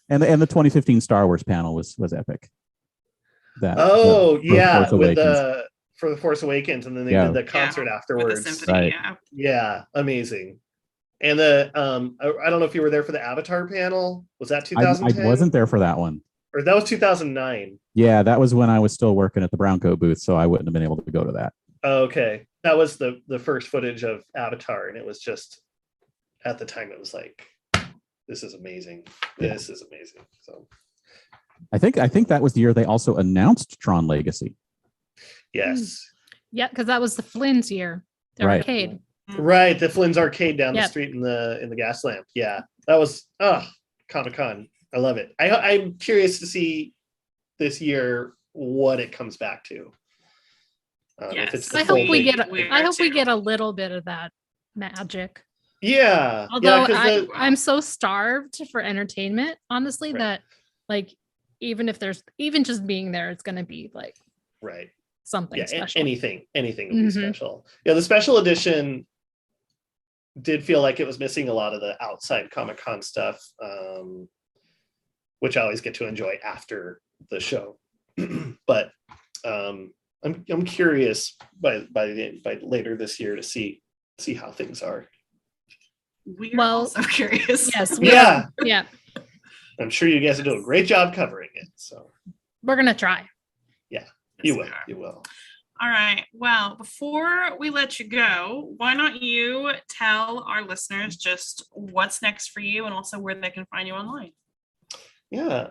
and the 2015 Star Wars panel was epic. For the Force Awakens, and then they did the concert afterwards. The symphony, yeah, amazing. And I don't know if you were there for the Avatar panel. Was that 2010? I wasn't there for that one. Or that was 2009. Yeah, that was when I was still working at the Brown Coat booth, so I wouldn't have been able to go to that. Okay. That was the first footage of Avatar, and it was just, at the time, it was like, this is amazing. This is amazing. So I think that was the year they also announced Tron Legacy. Yes. Yeah, because that was the Flynn's year, the arcade. Right, the Flynn's arcade down the street in the gas lamp. Yeah, that was Comic-Con. I love it. I'm curious to see this year what it comes back to. Yes, I hope we get a little bit of that magic. Yeah. Although I'm so starved for entertainment, honestly, that like even just being there, it's going to be like something special. Anything would be special. Yeah, the special edition did feel like it was missing a lot of the outside Comic-Con stuff. Which I always get to enjoy after the show. But I'm curious by later this year to see how things are. We're also curious. Yes. Yeah. I'm sure you guys will do a great job covering it. So we're gonna try. Yeah, you will. All right. Well, before we let you go, why don't you tell our listeners just what's next for you and also where they can find you online? Yeah.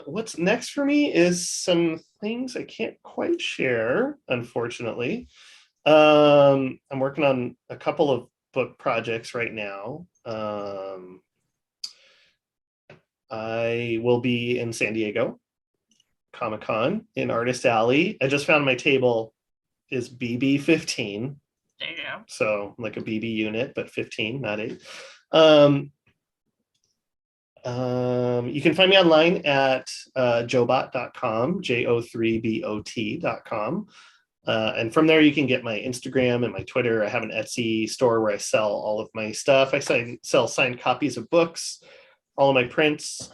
What's next for me is some things I can't quite share, unfortunately. I'm working on a couple of book projects right now. I will be in San Diego Comic-Con in Artist Alley. I just found my table is BB15. There you go. So like a BB unit, but 15, not 8. You can find me online at jobot.com, JO3BOT.com. And from there, you can get my Instagram and my Twitter. I have an Etsy store where I sell all of my stuff. I sell signed copies of books, all of my prints,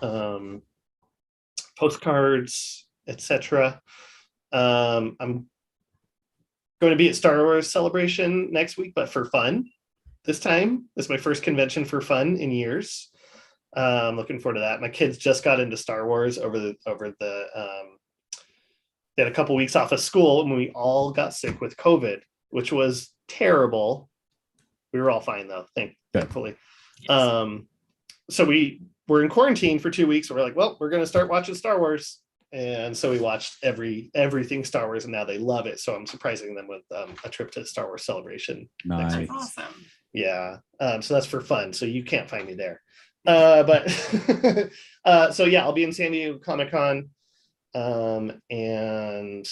postcards, etc. I'm going to be at Star Wars Celebration next week, but for fun this time. This is my first convention for fun in years. I'm looking forward to that. My kids just got into Star Wars over the they had a couple weeks off of school and we all got sick with COVID, which was terrible. We were all fine though, thankfully. Yes. So we were in quarantine for 2 weeks. We're like, well, we're going to start watching Star Wars. And so we watched everything Star Wars, and now they love it. So I'm surprising them with a trip to Star Wars Celebration. Nice. That's awesome. Yeah. So that's for fun. So you can't find me there. But so yeah, I'll be in San Diego Comic-Con, and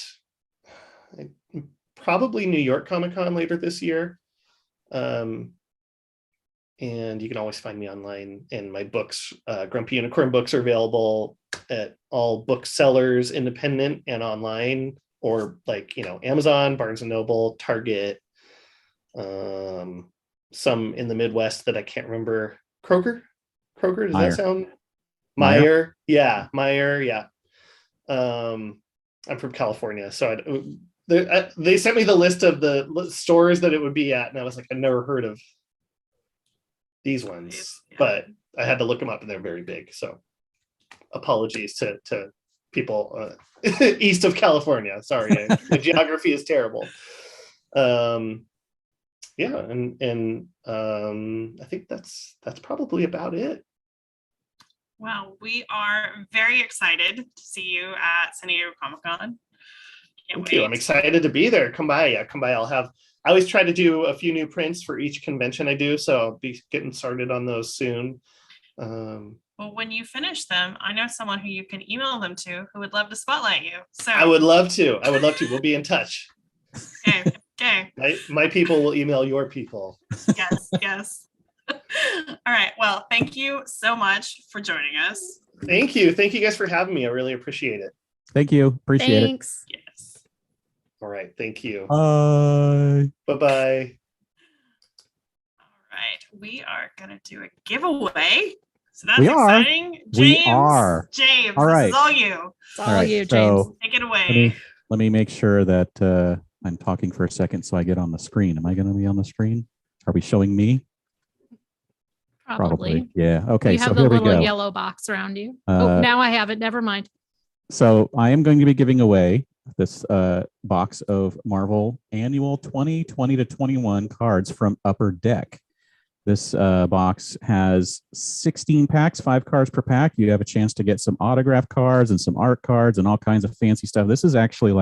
probably New York Comic-Con later this year. And you can always find me online, and my books, Grumpy Unicorn books, are available at all booksellers, independent and online, or like, Amazon, Barnes and Noble, Target, some in the Midwest that I can't remember. Kroger, does that sound? Meyer. Yeah. I'm from California, so they sent me the list of the stores that it would be at, and I was like, I've never heard of these ones, but I had to look them up, and they're very big. So apologies to people east of California. Sorry, the geography is terrible. Yeah, and I think that's probably about it. Well, we are very excited to see you at San Diego Comic-Con. Thank you. I'm excited to be there. Come by. Yeah, come by. I always try to do a few new prints for each convention I do, so I'll be getting started on those soon. Well, when you finish them, I know someone who you can email them to who would love to spotlight you. So I would love to. We'll be in touch. Okay. My people will email your people. Yes. All right. Well, thank you so much for joining us. Thank you. Thank you guys for having me. I really appreciate it. Thank you. Appreciate Thanks. Yes. All right. Thank you. it. Bye. Bye-bye. All right. We are going to do a giveaway. So that's We are. exciting. We are. James, All right. this is all you. It's all you, James. Take it away. Let me make sure that I'm talking for a second so I get on the screen. Am I going to be on the screen? Are we showing me? Probably. Yeah. Okay. You So have the here we little go. yellow box around you. Now I have it. Never mind. So I am going to be giving away this box of Marvel Annual 2020 to 21 cards from Upper Deck. This box has 16 packs, 5 cards per pack. You have a chance to get some autograph cards and some art cards and all kinds of fancy stuff. This is actually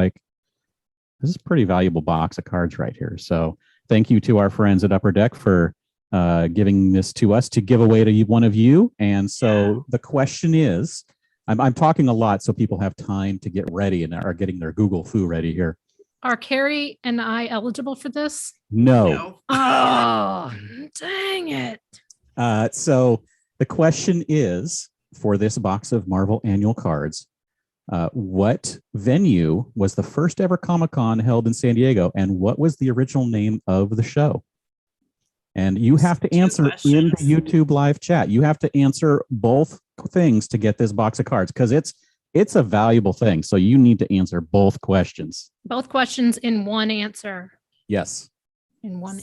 this is a pretty valuable box of cards right here. So thank you to our friends at Upper Deck for giving this to us to give away to one of you. And so the question is, I'm talking a lot so people have time to get ready and are getting their Google Foo ready here. Are Carrie and I eligible for this? No. Oh, dang it. So the question is, for this box of Marvel annual cards, what venue was the first ever Comic-Con held in San Diego, and what was the original name of the show? And you have to answer in the YouTube live chat. You have to answer both things to get this box of cards because it's a valuable thing. So you need to answer both questions. Both questions in one answer. Yes. In one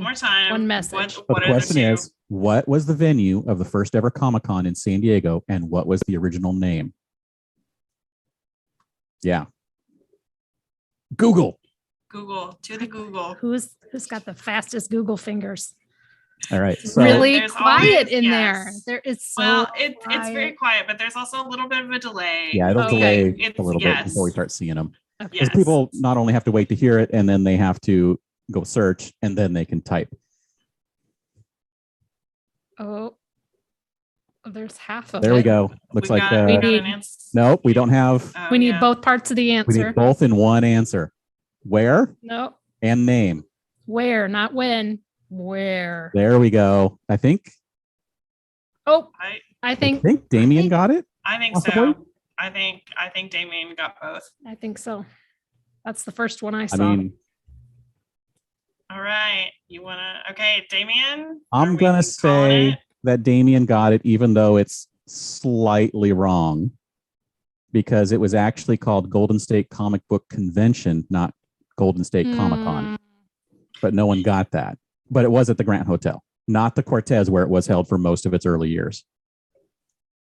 more time. One message. So the question is, what was the venue of the first ever Comic-Con in San Diego, and what was the original name? Yeah. Google. To the Google. Who's got the fastest Google fingers? All right. It's So really There's quiet always- in yes. there. There is so Well, it's quiet. very quiet, but there's also a little bit of a delay. yeah, it'll Okay. delay a little bit before we start seeing them. Because Yes. people not only have to wait to hear it, and then they have to go search, and then they can type. Oh, there's half of There it. we go. Looks We like got an need- answer. nope, we don't have. Oh, We need yeah. both parts of the We answer. need both in one answer. Where No, and name. where, not when. Where? There we go. I think Oh, I I think Damien got it. I think Possibly? so. I think Damien got both. so. That's the first one I saw. I mean, All right. You wanna Damien? I'm Are we gonna calling say it? that Damien got it, even though it's slightly wrong, because it was actually called Golden State Comic Book Convention, not Golden State Comic Con. Hmm. But no one got that. But it was at the Grant Hotel, not the Cortez where it was held for most of its early years.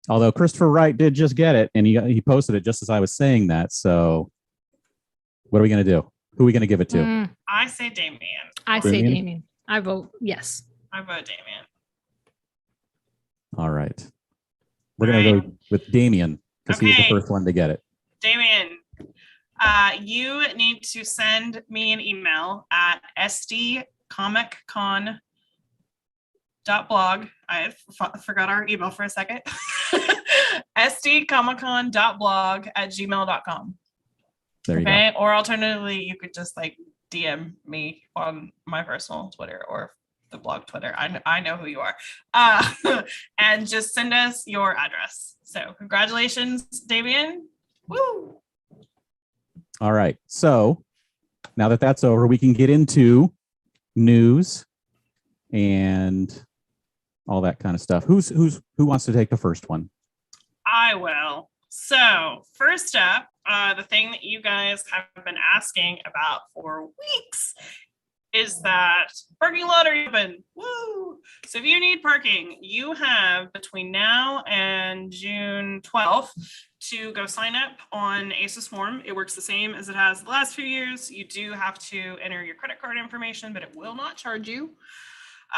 Although Christopher Wright did just get it, and he posted it just as I was saying that. So what are we going to do? Who are we going to give it to? Hmm. I say Damien. I say Damien? Damien. I vote yes. I vote Damien. All right. We're going to go with Damien because he was the Okay. first one to get it. Damien, you need to send me an email at SDComiccon.blog. I forgot our email for a second. SDComiccon.blog@gmail.com. There you go. Okay. Or alternatively, you could just DM me on my personal Twitter or the blog Twitter. I know who you are. And just send us your address. So congratulations, Damien. Woo! All right. So now that that's over, we can get into news and all that kind of stuff. Who wants to take the first one? I will. So first up, the thing that you guys have been asking about for weeks is that parking lot are open. Woo! So if you need parking, you have between now and June 12th to go sign up on ACES form. It works the same as it has the last few years. You do have to enter your credit card information, but it will not charge you.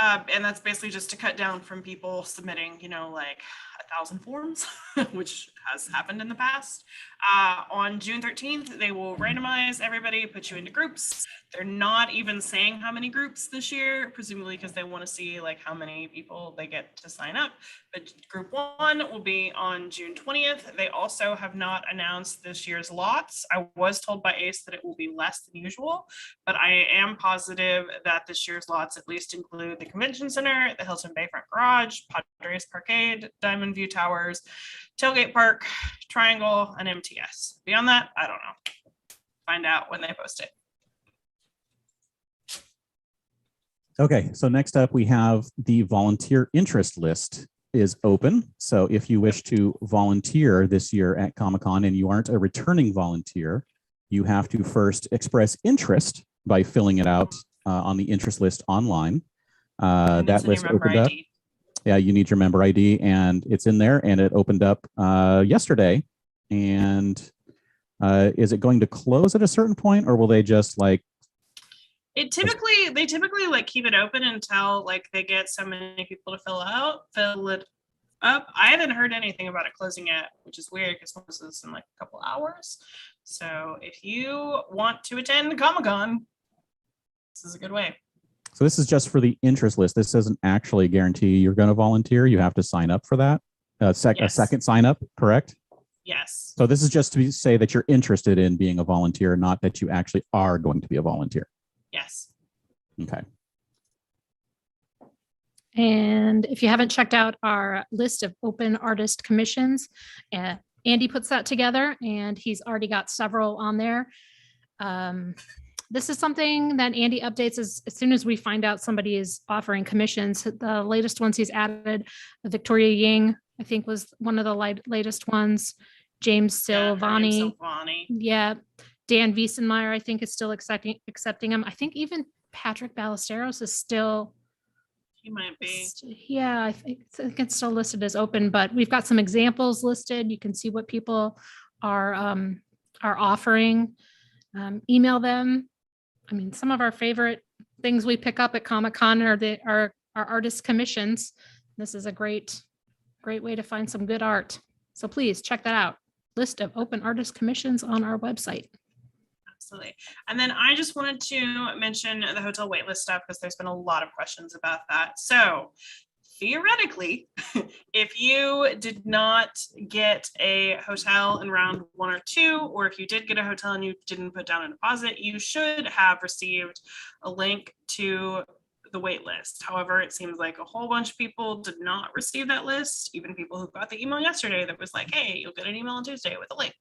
And that's basically just to cut down from people submitting, like 1,000 forms, which has happened in the past. On June 13th, they will randomize everybody, put you into groups. They're not even saying how many groups this year, presumably because they want to see like how many people they get to sign up. But group 1 will be on June 20th. They also have not announced this year's lots. I was told by ACE that it will be less than usual, but I am positive that this year's lots at least include the Convention Center, the Hilton Bayfront Garage, Padres Parkade, Diamond View Towers, Tailgate Park, Triangle, and MTS. Beyond that, I don't know. Find out when they post it. Okay, so next up we have the volunteer interest list is open. So if you wish to volunteer this year at Comic-Con and you aren't a returning volunteer, you have to first express interest by filling it out on the interest list online. That list opened up. Yeah, you need your member ID, and it's in there, and it opened up yesterday. And is it going to close at a certain point, or will they just like? They typically like keep it open until like they get so many people to fill it up. I haven't heard anything about it closing yet, which is weird because most of this in like a couple hours. So if you want to attend Comic-Con, this is a good way. So this is just for the interest list. This doesn't actually guarantee you're going to volunteer. You have to sign up for that. A second sign up, correct? Yes. So this is just to say that you're interested in being a volunteer, not that you actually are going to be a volunteer. Yes. Okay. And if you haven't checked out our list of open artist commissions, Andy puts that together and he's already got several on there. This is something that Andy updates as soon as we find out somebody is offering commissions. The latest ones he's added, Victoria Ying, I think was one of the latest ones. James Silvani. Yeah. Dan Wiesenmeyer, I think, is still accepting them. I think even Patrick Ballesteros is still. He might be. Yeah, I think it's still listed as open, but we've got some examples listed. You can see what people are offering. Email them. I mean, some of our favorite things we pick up at Comic-Con are our artist commissions. This is a great way to find some good art. So please check that out. List of open artist commissions on our website. Absolutely. And then I just wanted to mention the hotel waitlist stuff because there's been a lot of questions about that. So theoretically, if you did not get a hotel in round 1 or 2, or if you did get a hotel and you didn't put down a deposit, you should have received a link to the wait list. However, it seems like a whole bunch of people did not receive that list, even people who got the email yesterday that was like, hey, you'll get an email on Tuesday with a link.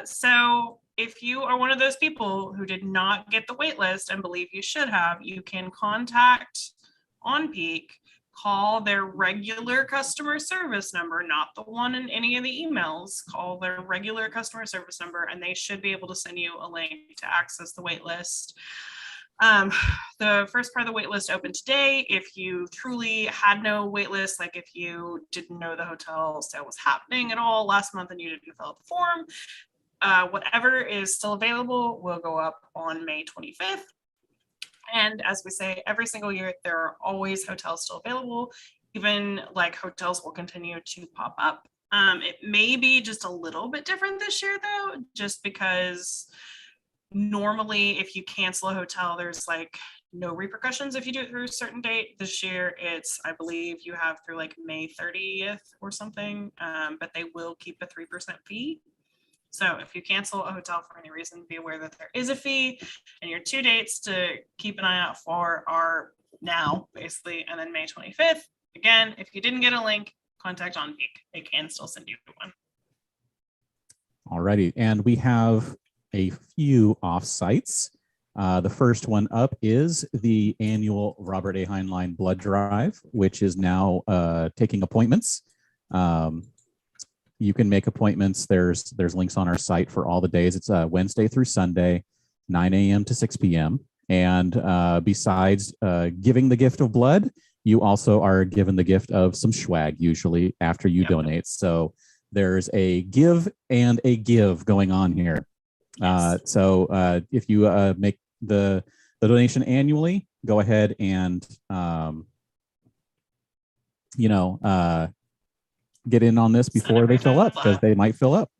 So if you are one of those people who did not get the wait list and believe you should have, you can contact On Peak, call their regular customer service number, not the one in any of the emails, call their regular customer service number, and they should be able to send you a link to access the wait list. The first part of the wait list opened today. If you truly had no wait list, like if you didn't know the hotel sale was happening at all last month and you didn't fill out the form, whatever is still available will go up on May 25th. And as we say every single year, there are always hotels still available. Even like hotels will continue to pop up. It may be just a little bit different this year though, just because normally if you cancel a hotel, there's like no repercussions if you do it through a certain date. This year it's, I believe you have through like May 30th or something, but they will keep a 3% fee. So if you cancel a hotel for any reason, be aware that there is a fee, and your 2 dates to keep an eye out for are now basically, and then May 25th. Again, if you didn't get a link, contact On Peak. They can still send you one. Alrighty, and we have a few offsites. The first one up is the annual Robert A. Heinlein Blood Drive, which is now taking appointments. You can make appointments. There's links on our site for all the days. It's Wednesday through Sunday, 9 a.m. to 6 p.m. And besides giving the gift of blood, you also are given the gift of some swag, usually after you donate. So there's a give and a give going on here. So if you make the donation annually, go ahead and get in on this before they fill up, because they might fill up.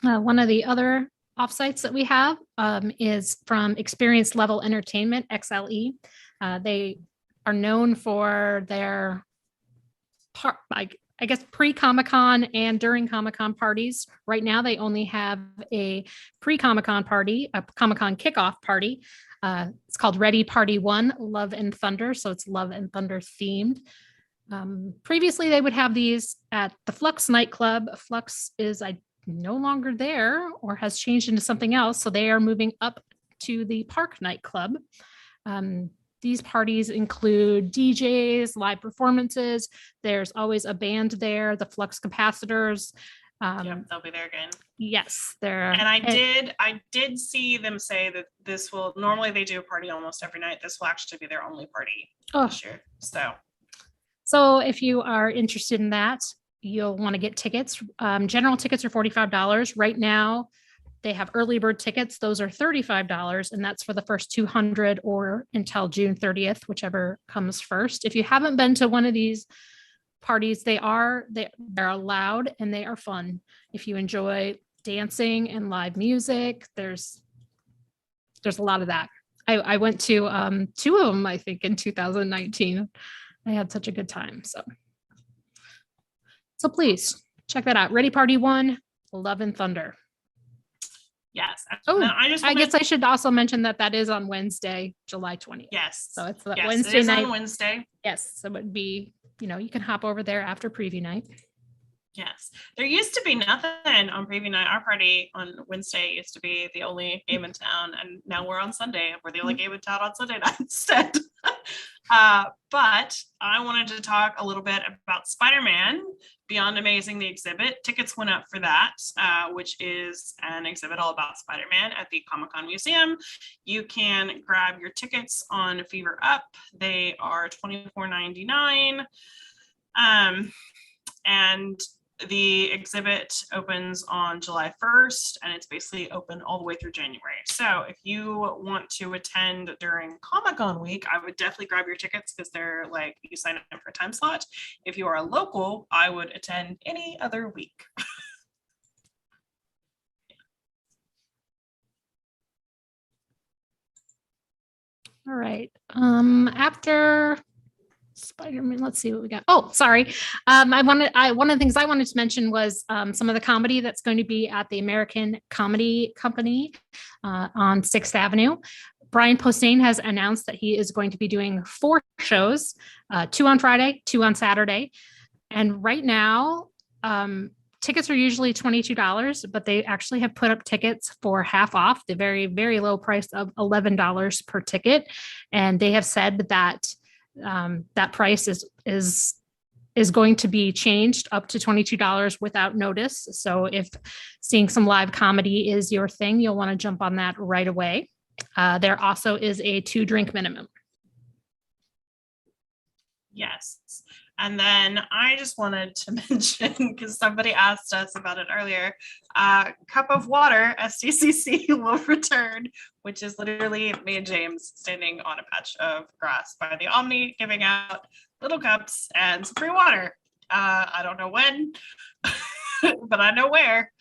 One of the other offsites that we have is from Experience Level Entertainment, XLE. They are known for their I guess pre-Comic-Con and during Comic-Con parties. Right now, they only have a pre-Comic-Con party, a Comic-Con kickoff party. It's called Ready Party 1, Love and Thunder. So it's Love and Thunder themed. Previously, they would have these at the Flux nightclub. Flux is no longer there or has changed into something else. So they are moving up to the Park nightclub. These parties include DJs, live performances. There's always a band there, the Flux Capacitors. Yep, they'll be there again. Yes, they're. And I did see them say that this will, normally they do a party almost every night. This will actually be their only party this year. So if you are interested in that, you'll want to get tickets. General tickets are $45. Right now, they have early bird tickets. Those are $35, and that's for the first 200 or until June 30th, whichever comes first. If you haven't been to one of these parties, they're loud and they are fun. If you enjoy dancing and live music, there's a lot of that. I went to 2 of them, I think, in 2019. I had such a good time. So please check that out. Ready Party 1, Love and Thunder. Yes. Oh, I guess I should also mention that is on Wednesday, July 20th. Yes. So it's that yes, Wednesday it is night. on Wednesday. Yes. So it would be, you can hop over there after preview night. Yes. There used to be nothing on preview night. Our party on Wednesday used to be the only game in town. And now we're on Sunday. We're the only game in town on Sunday night instead. But I wanted to talk a little bit about Spider-Man Beyond Amazing, the exhibit. Tickets went up for that, which is an exhibit all about Spider-Man at the Comic-Con Museum. You can grab your tickets on Fever Up. They are $24.99. And the exhibit opens on July 1st, and it's basically open all the way through January. So if you want to attend during Comic-Con week, I would definitely grab your tickets, because they're like, you sign up for a time slot. If you are a local, I would attend any other week. All right. After Spider-Man, let's see what we got. Oh, sorry. One of the things I wanted to mention was some of the comedy that's going to be at the American Comedy Company on 6th Avenue. Brian Posehn has announced that he is going to be doing 4 shows, 2 on Friday, 2 on Saturday. And right now, tickets are usually $22, but they actually have put up tickets for half off, the very, very low price of $11 per ticket. And they have said that that price is going to be changed up to $22 without notice. So if seeing some live comedy is your thing, you'll want to jump on that right away. There also is a 2-drink minimum. Yes. And then I just wanted to mention, because somebody asked us about it earlier, Cup of Water, SDCC will return, which is literally me and James standing on a patch of grass by the Omni, giving out little cups and some free water. I don't know when, but I know where.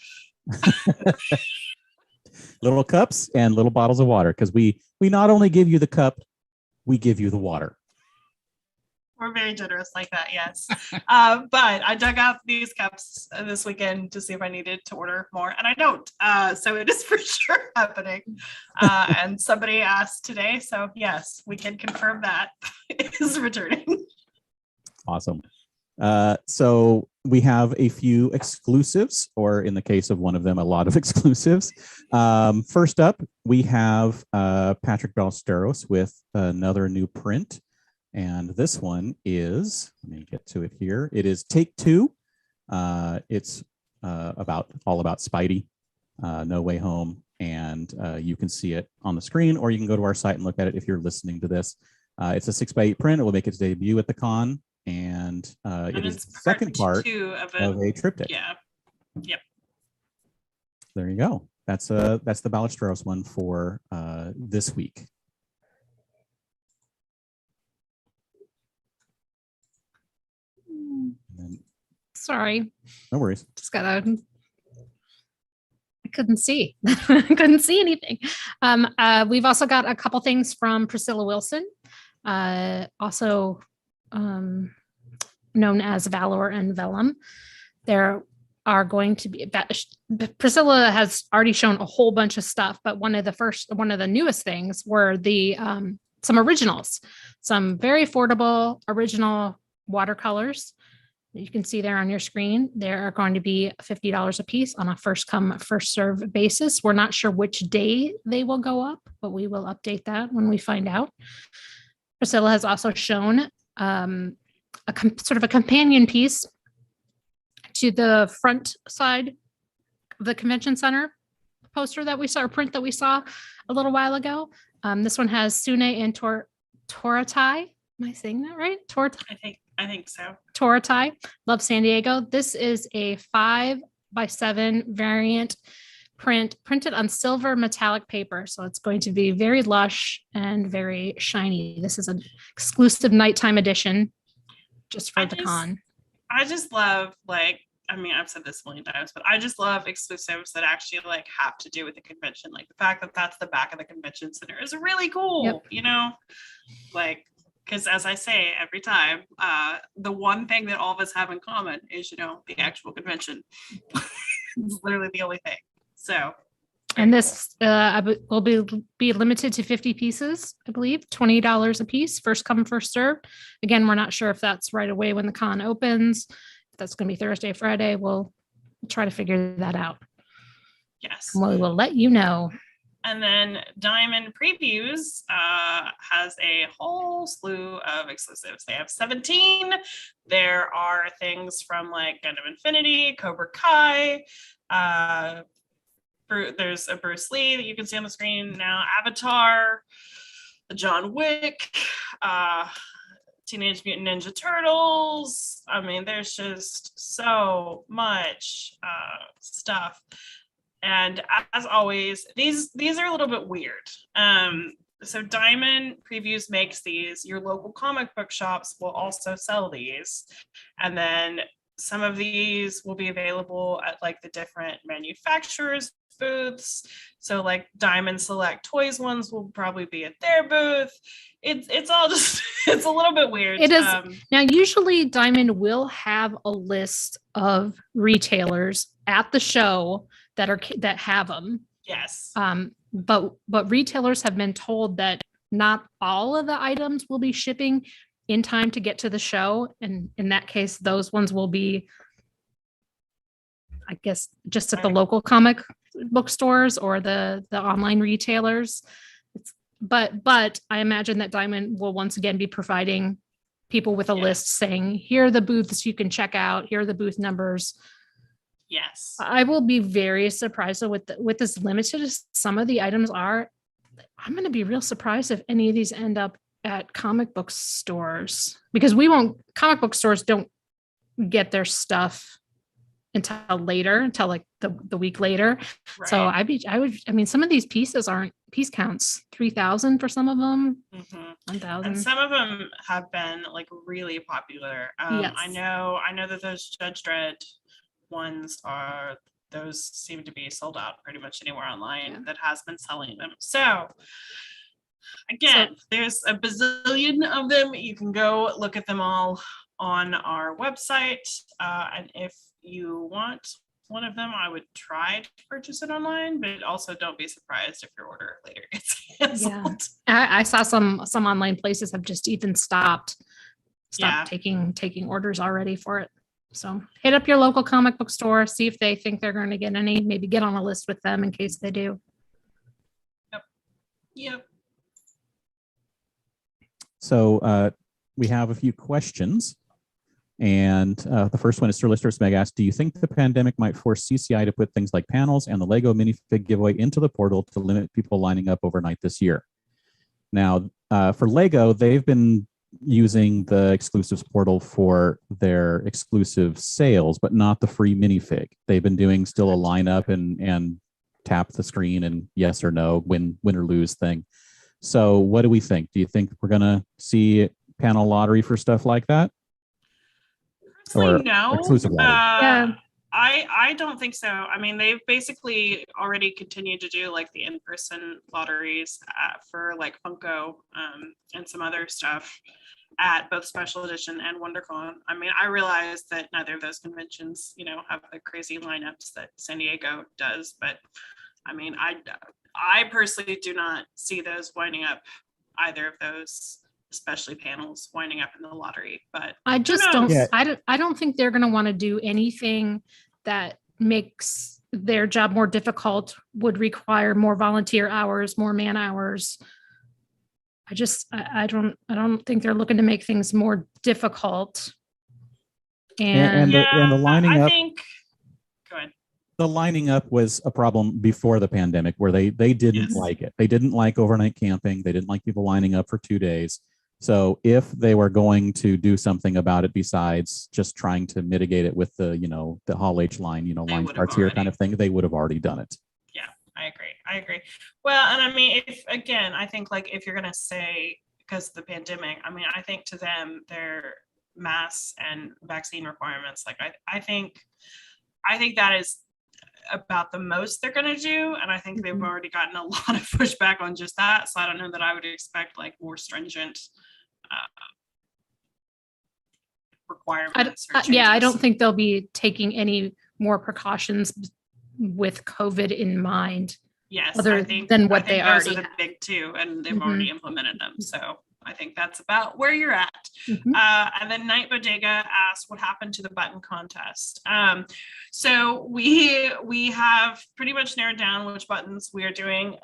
Little cups and little bottles of water, because we not only give you the cup, we give you the water. We're very generous like that, yes. But I dug out these cups this weekend to see if I needed to order more, and I don't. So it is for sure happening. And somebody asked today, so yes, we can confirm that it is returning. Awesome. So we have a few exclusives, or in the case of one of them, a lot of exclusives. First up, we have Patrick Ballesteros with another new print. And this one is, let me get to it here. It is Take Two. It's all about Spidey, No Way Home, and you can see it on the screen, or you can go to our site and look at it if you're listening to this. It's a 6x8 print. It will make its debut at the con, and it is the second part of a triptych. Yeah. Yep. There you go. That's the Ballesteros one for this week. Sorry. No worries. Just gotta. I couldn't see. Couldn't see anything. We've also got a couple things from Priscilla Wilson, also known as Valor and Vellum. There are going to be Priscilla has already shown a whole bunch of stuff, but one of the newest things were the some originals, some very affordable original watercolors. You can see there on your screen. They are going to be $50 a piece on a first come, first serve basis. We're not sure which day they will go up, but we will update that when we find out. Priscilla has also shown sort of a companion piece to the front side of the convention center poster that we saw, or print that we saw a little while ago. This one has Sune and Toratai. Am I saying that right? I think so. Toratai, Love San Diego. This is a 5x7 variant print printed on silver metallic paper. So it's going to be very lush and very shiny. This is an exclusive nighttime edition just for the con. I just love, like, I mean, I've said this a million times, but I just love exclusives that actually like have to do with the convention. Like the fact that that's the back of the convention center is really cool, you know, like, because as I say every time, the one thing that all of us have in common is, you know, the actual convention. It's literally the only thing. So. And this will be limited to 50 pieces, I believe, $20 a piece, first come, first serve. Again, we're not sure if that's right away when the con opens. If that's going to be Thursday, Friday, we'll try to figure that out. Yes. And we will let you know. And then Diamond Previews has a whole slew of exclusives. They have 17. There are things from like Gundam Infinity, Cobra Kai, there's a Bruce Lee that you can see on the screen now, Avatar, John Wick, Teenage Mutant Ninja Turtles. I mean, there's just so much stuff. And as always, these are a little bit weird. So Diamond Previews makes these. Your local comic book shops will also sell these. And then some of these will be available at like the different manufacturers' booths. So like Diamond Select Toys ones will probably be at their booth. It's all just, it's a little bit weird. It is. Now, usually Diamond will have a list of retailers at the show that have them. Yes. But retailers have been told that not all of the items will be shipping in time to get to the show. And in that case, those ones will be, I guess, just at the local comic bookstores or the online retailers. But I imagine that Diamond will once again be providing people with a list saying, here are the booths you can check out. Here are the booth numbers. Yes. I will be very surprised with as limited as some of the items are. I'm going to be real surprised if any of these end up at comic book stores, because comic book stores don't get their stuff until like the week later. Right. So I mean, some of these pieces aren't piece counts, 3,000 for some of them, 1,000. And some of them have been like really popular. Yes. I know that those Judge Dredd ones those seem to be sold out pretty much anywhere online that has been selling them. So again, there's a bazillion of them. You can go look at them all on our website. And if you want one of them, I would try to purchase it online, but also don't be surprised if your order later gets canceled. Yeah. I saw some online places have just even stopped taking orders already for it. So hit up your local comic book store, see if they think they're going to get any, maybe get on a list with them in case they do. Yep. So we have a few questions. And the first one is Sir Lister Smeg asked, do you think the pandemic might force CCI to put things like panels and the Lego minifig giveaway into the portal to limit people lining up overnight this year? Now, for Lego, they've been using the exclusives portal for their exclusive sales, but not the free minifig. They've been doing still a lineup and tap the screen and yes or no, win or lose thing. So what do we think? Do you think we're going to see panel lottery for stuff like that? Personally, no. Exclusive lottery? Yeah. I don't think so. I mean, they've basically already continued to do like the in-person lotteries for like Funko and some other stuff at both Special Edition and WonderCon. I mean, I realize that neither of those conventions, you know, have the crazy lineups that San Diego does, but I mean, I personally do not see those winding up, either of those, especially panels winding up in the lottery. But I just who don't. knows? I don't think they're going to want to do anything that makes their job more difficult. Would require more volunteer hours, more man hours. I don't think they're looking to make things more difficult. And the lining up. Go ahead. The lining up was a problem before the pandemic, where they didn't like it. They didn't like overnight camping. They didn't like people lining up for 2 days. So if they were going to do something about it besides just trying to mitigate it with the, you know, the Hall H line, you know, line starts here kind of thing, they would have already done it. Yeah, I agree. Well, and I mean, I think like if you're going to say, because of the pandemic, I mean, I think to them, their masks and vaccine requirements, like I think that is about the most they're going to do. And I think they've already gotten a lot of pushback on just that. So I don't know that I would expect like more stringent requirements. I don't think they'll be taking any more precautions with COVID in mind. Yes, other than what they already those are the have. big two, and they've already implemented them. So I think that's about where you're at. Mhm. And then Night Bodega asked what happened to the button contest. So we have pretty much narrowed down which buttons we are doing,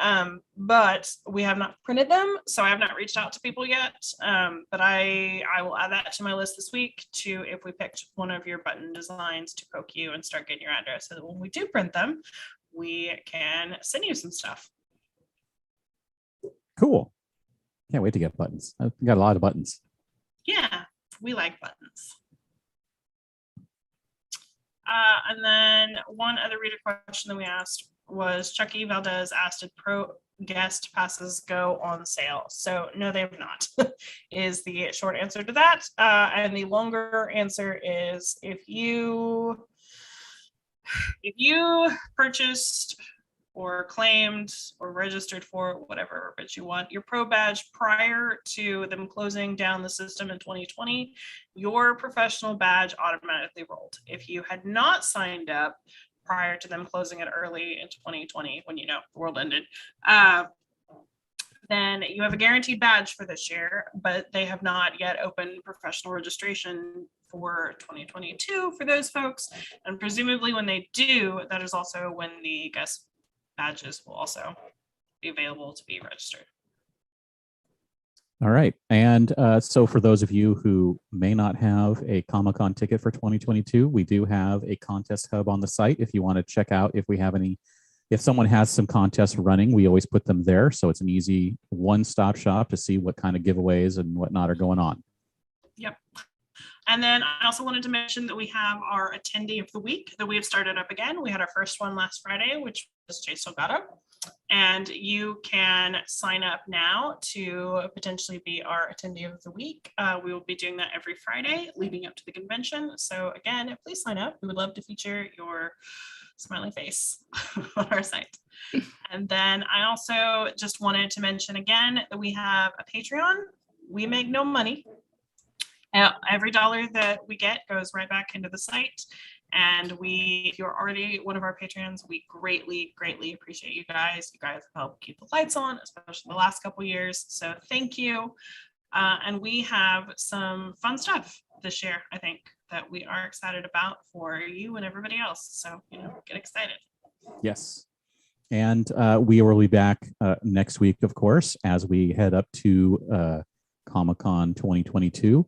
but we have not printed them. So I have not reached out to people yet. But I will add that to my list this week to, if we picked one of your button designs, to poke you and start getting your address so that when we do print them, we can send you some stuff. Cool. Can't wait to get buttons. I've got a lot of buttons. Yeah, we like buttons. And then one other reader question that we asked was Chucky Valdez asked, did pro guest passes go on sale? So no, they have not, is the short answer to that. And the longer answer is if you purchased or claimed or registered for whatever but you want your pro badge prior to them closing down the system in 2020, your professional badge automatically rolled. If you had not signed up prior to them closing it early in 2020, when, you know, the world ended, then you have a guaranteed badge for this year, but they have not yet opened professional registration for 2022 for those folks. And presumably when they do, that is also when the guest badges will also be available to be registered. All right. And so for those of you who may not have a Comic-Con ticket for 2022, we do have a contest hub on the site. If you want to check out if we have any, if someone has some contests running, we always put them there. So it's an easy one-stop shop to see what kind of giveaways and whatnot are going on. Yep. And then I also wanted to mention that we have our attendee of the week that we have started up again. We had our first one last Friday, which was Jay Salgado. And you can sign up now to potentially be our attendee of the week. We will be doing that every Friday leading up to the convention. So again, please sign up. We would love to feature your smiling face on our site. And then I also just wanted to mention again that we have a Patreon. We make no money. Every dollar that we get goes right back into the site. And if you're already one of our patrons, we greatly, greatly appreciate you guys. You guys have helped keep the lights on, especially the last couple of years. So thank you. And we have some fun stuff this year, I think, that we are excited about for you and everybody else. So, you know, get excited. Yes. And we will be back next week, of course, as we head up to Comic-Con 2022.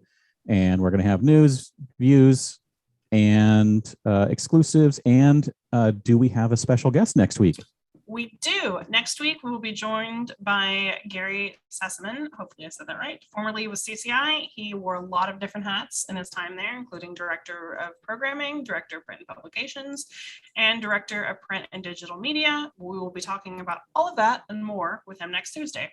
And we're going to have news, views, and exclusives. And do we have a special guest next week? We do. Next week, we will be joined by Gary Sassaman. Hopefully I said that right. Formerly with CCI. He wore a lot of different hats in his time there, including Director of Programming, Director of Print and Publications, and Director of Print and Digital Media. We will be talking about all of that and more with him next Tuesday.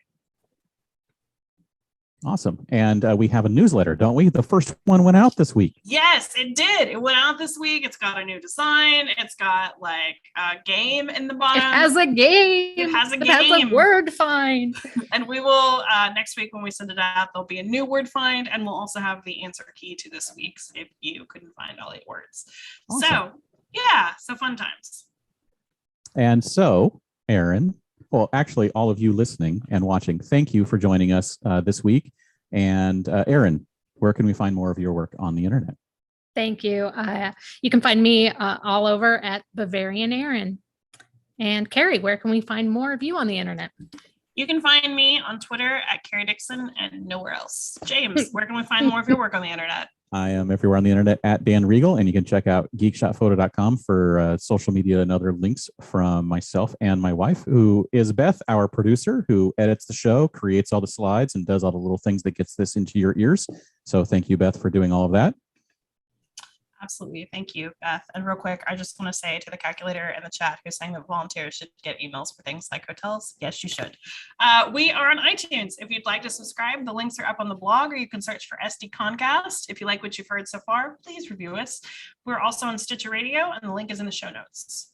Awesome. And we have a newsletter, don't we? The first one went out this week. Yes, it did. It went out this week. It's got a new design. It's got like a game in the bottom. It has a game. It has a It has game. a word find. And we will, next week when we send it out, there'll be a new word find, and we'll also have the answer key to this week's if you couldn't find all 8 words. Awesome. So, yeah, so fun times. And so, Aaron, well, actually, all of you listening and watching, thank you for joining us this week. And Aaron, where can we find more of your work on the internet? Thank you. You can find me all over at Bavarian Aaron. And Carrie, where can we find more of you on the internet? You can find me on Twitter at Carrie Dixon and nowhere else. James, where can we find more of your work on the internet? I am everywhere on the internet at Dan Regal, and you can check out geekshotphoto.com for social media and other links from myself and my wife, who is Beth, our producer, who edits the show, creates all the slides, and does all the little things that gets this into your ears. So thank you, Beth, for doing all of that. Absolutely. Thank you, Beth. And real quick, I just want to say to the calculator in the chat who's saying that volunteers should get emails for things like hotels. Yes, you should. We are on iTunes. If you'd like to subscribe, the links are up on the blog, or you can search for SDConCast. If you like what you've heard so far, please review us. We're also on Stitcher Radio, and the link is in the show notes.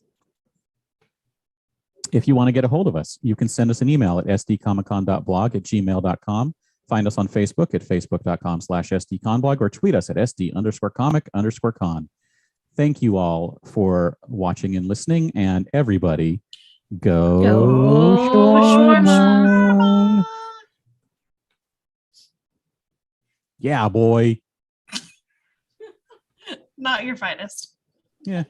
If you want to get a hold of us, you can send us an email at sdcomiccon.blog@gmail.com. Find us on Facebook at facebook.com/SDConblog, or tweet us at SD_comic_con. Thank you all for watching and listening, and everybody go shawarma. Yeah, boy. Not your finest. Yeah.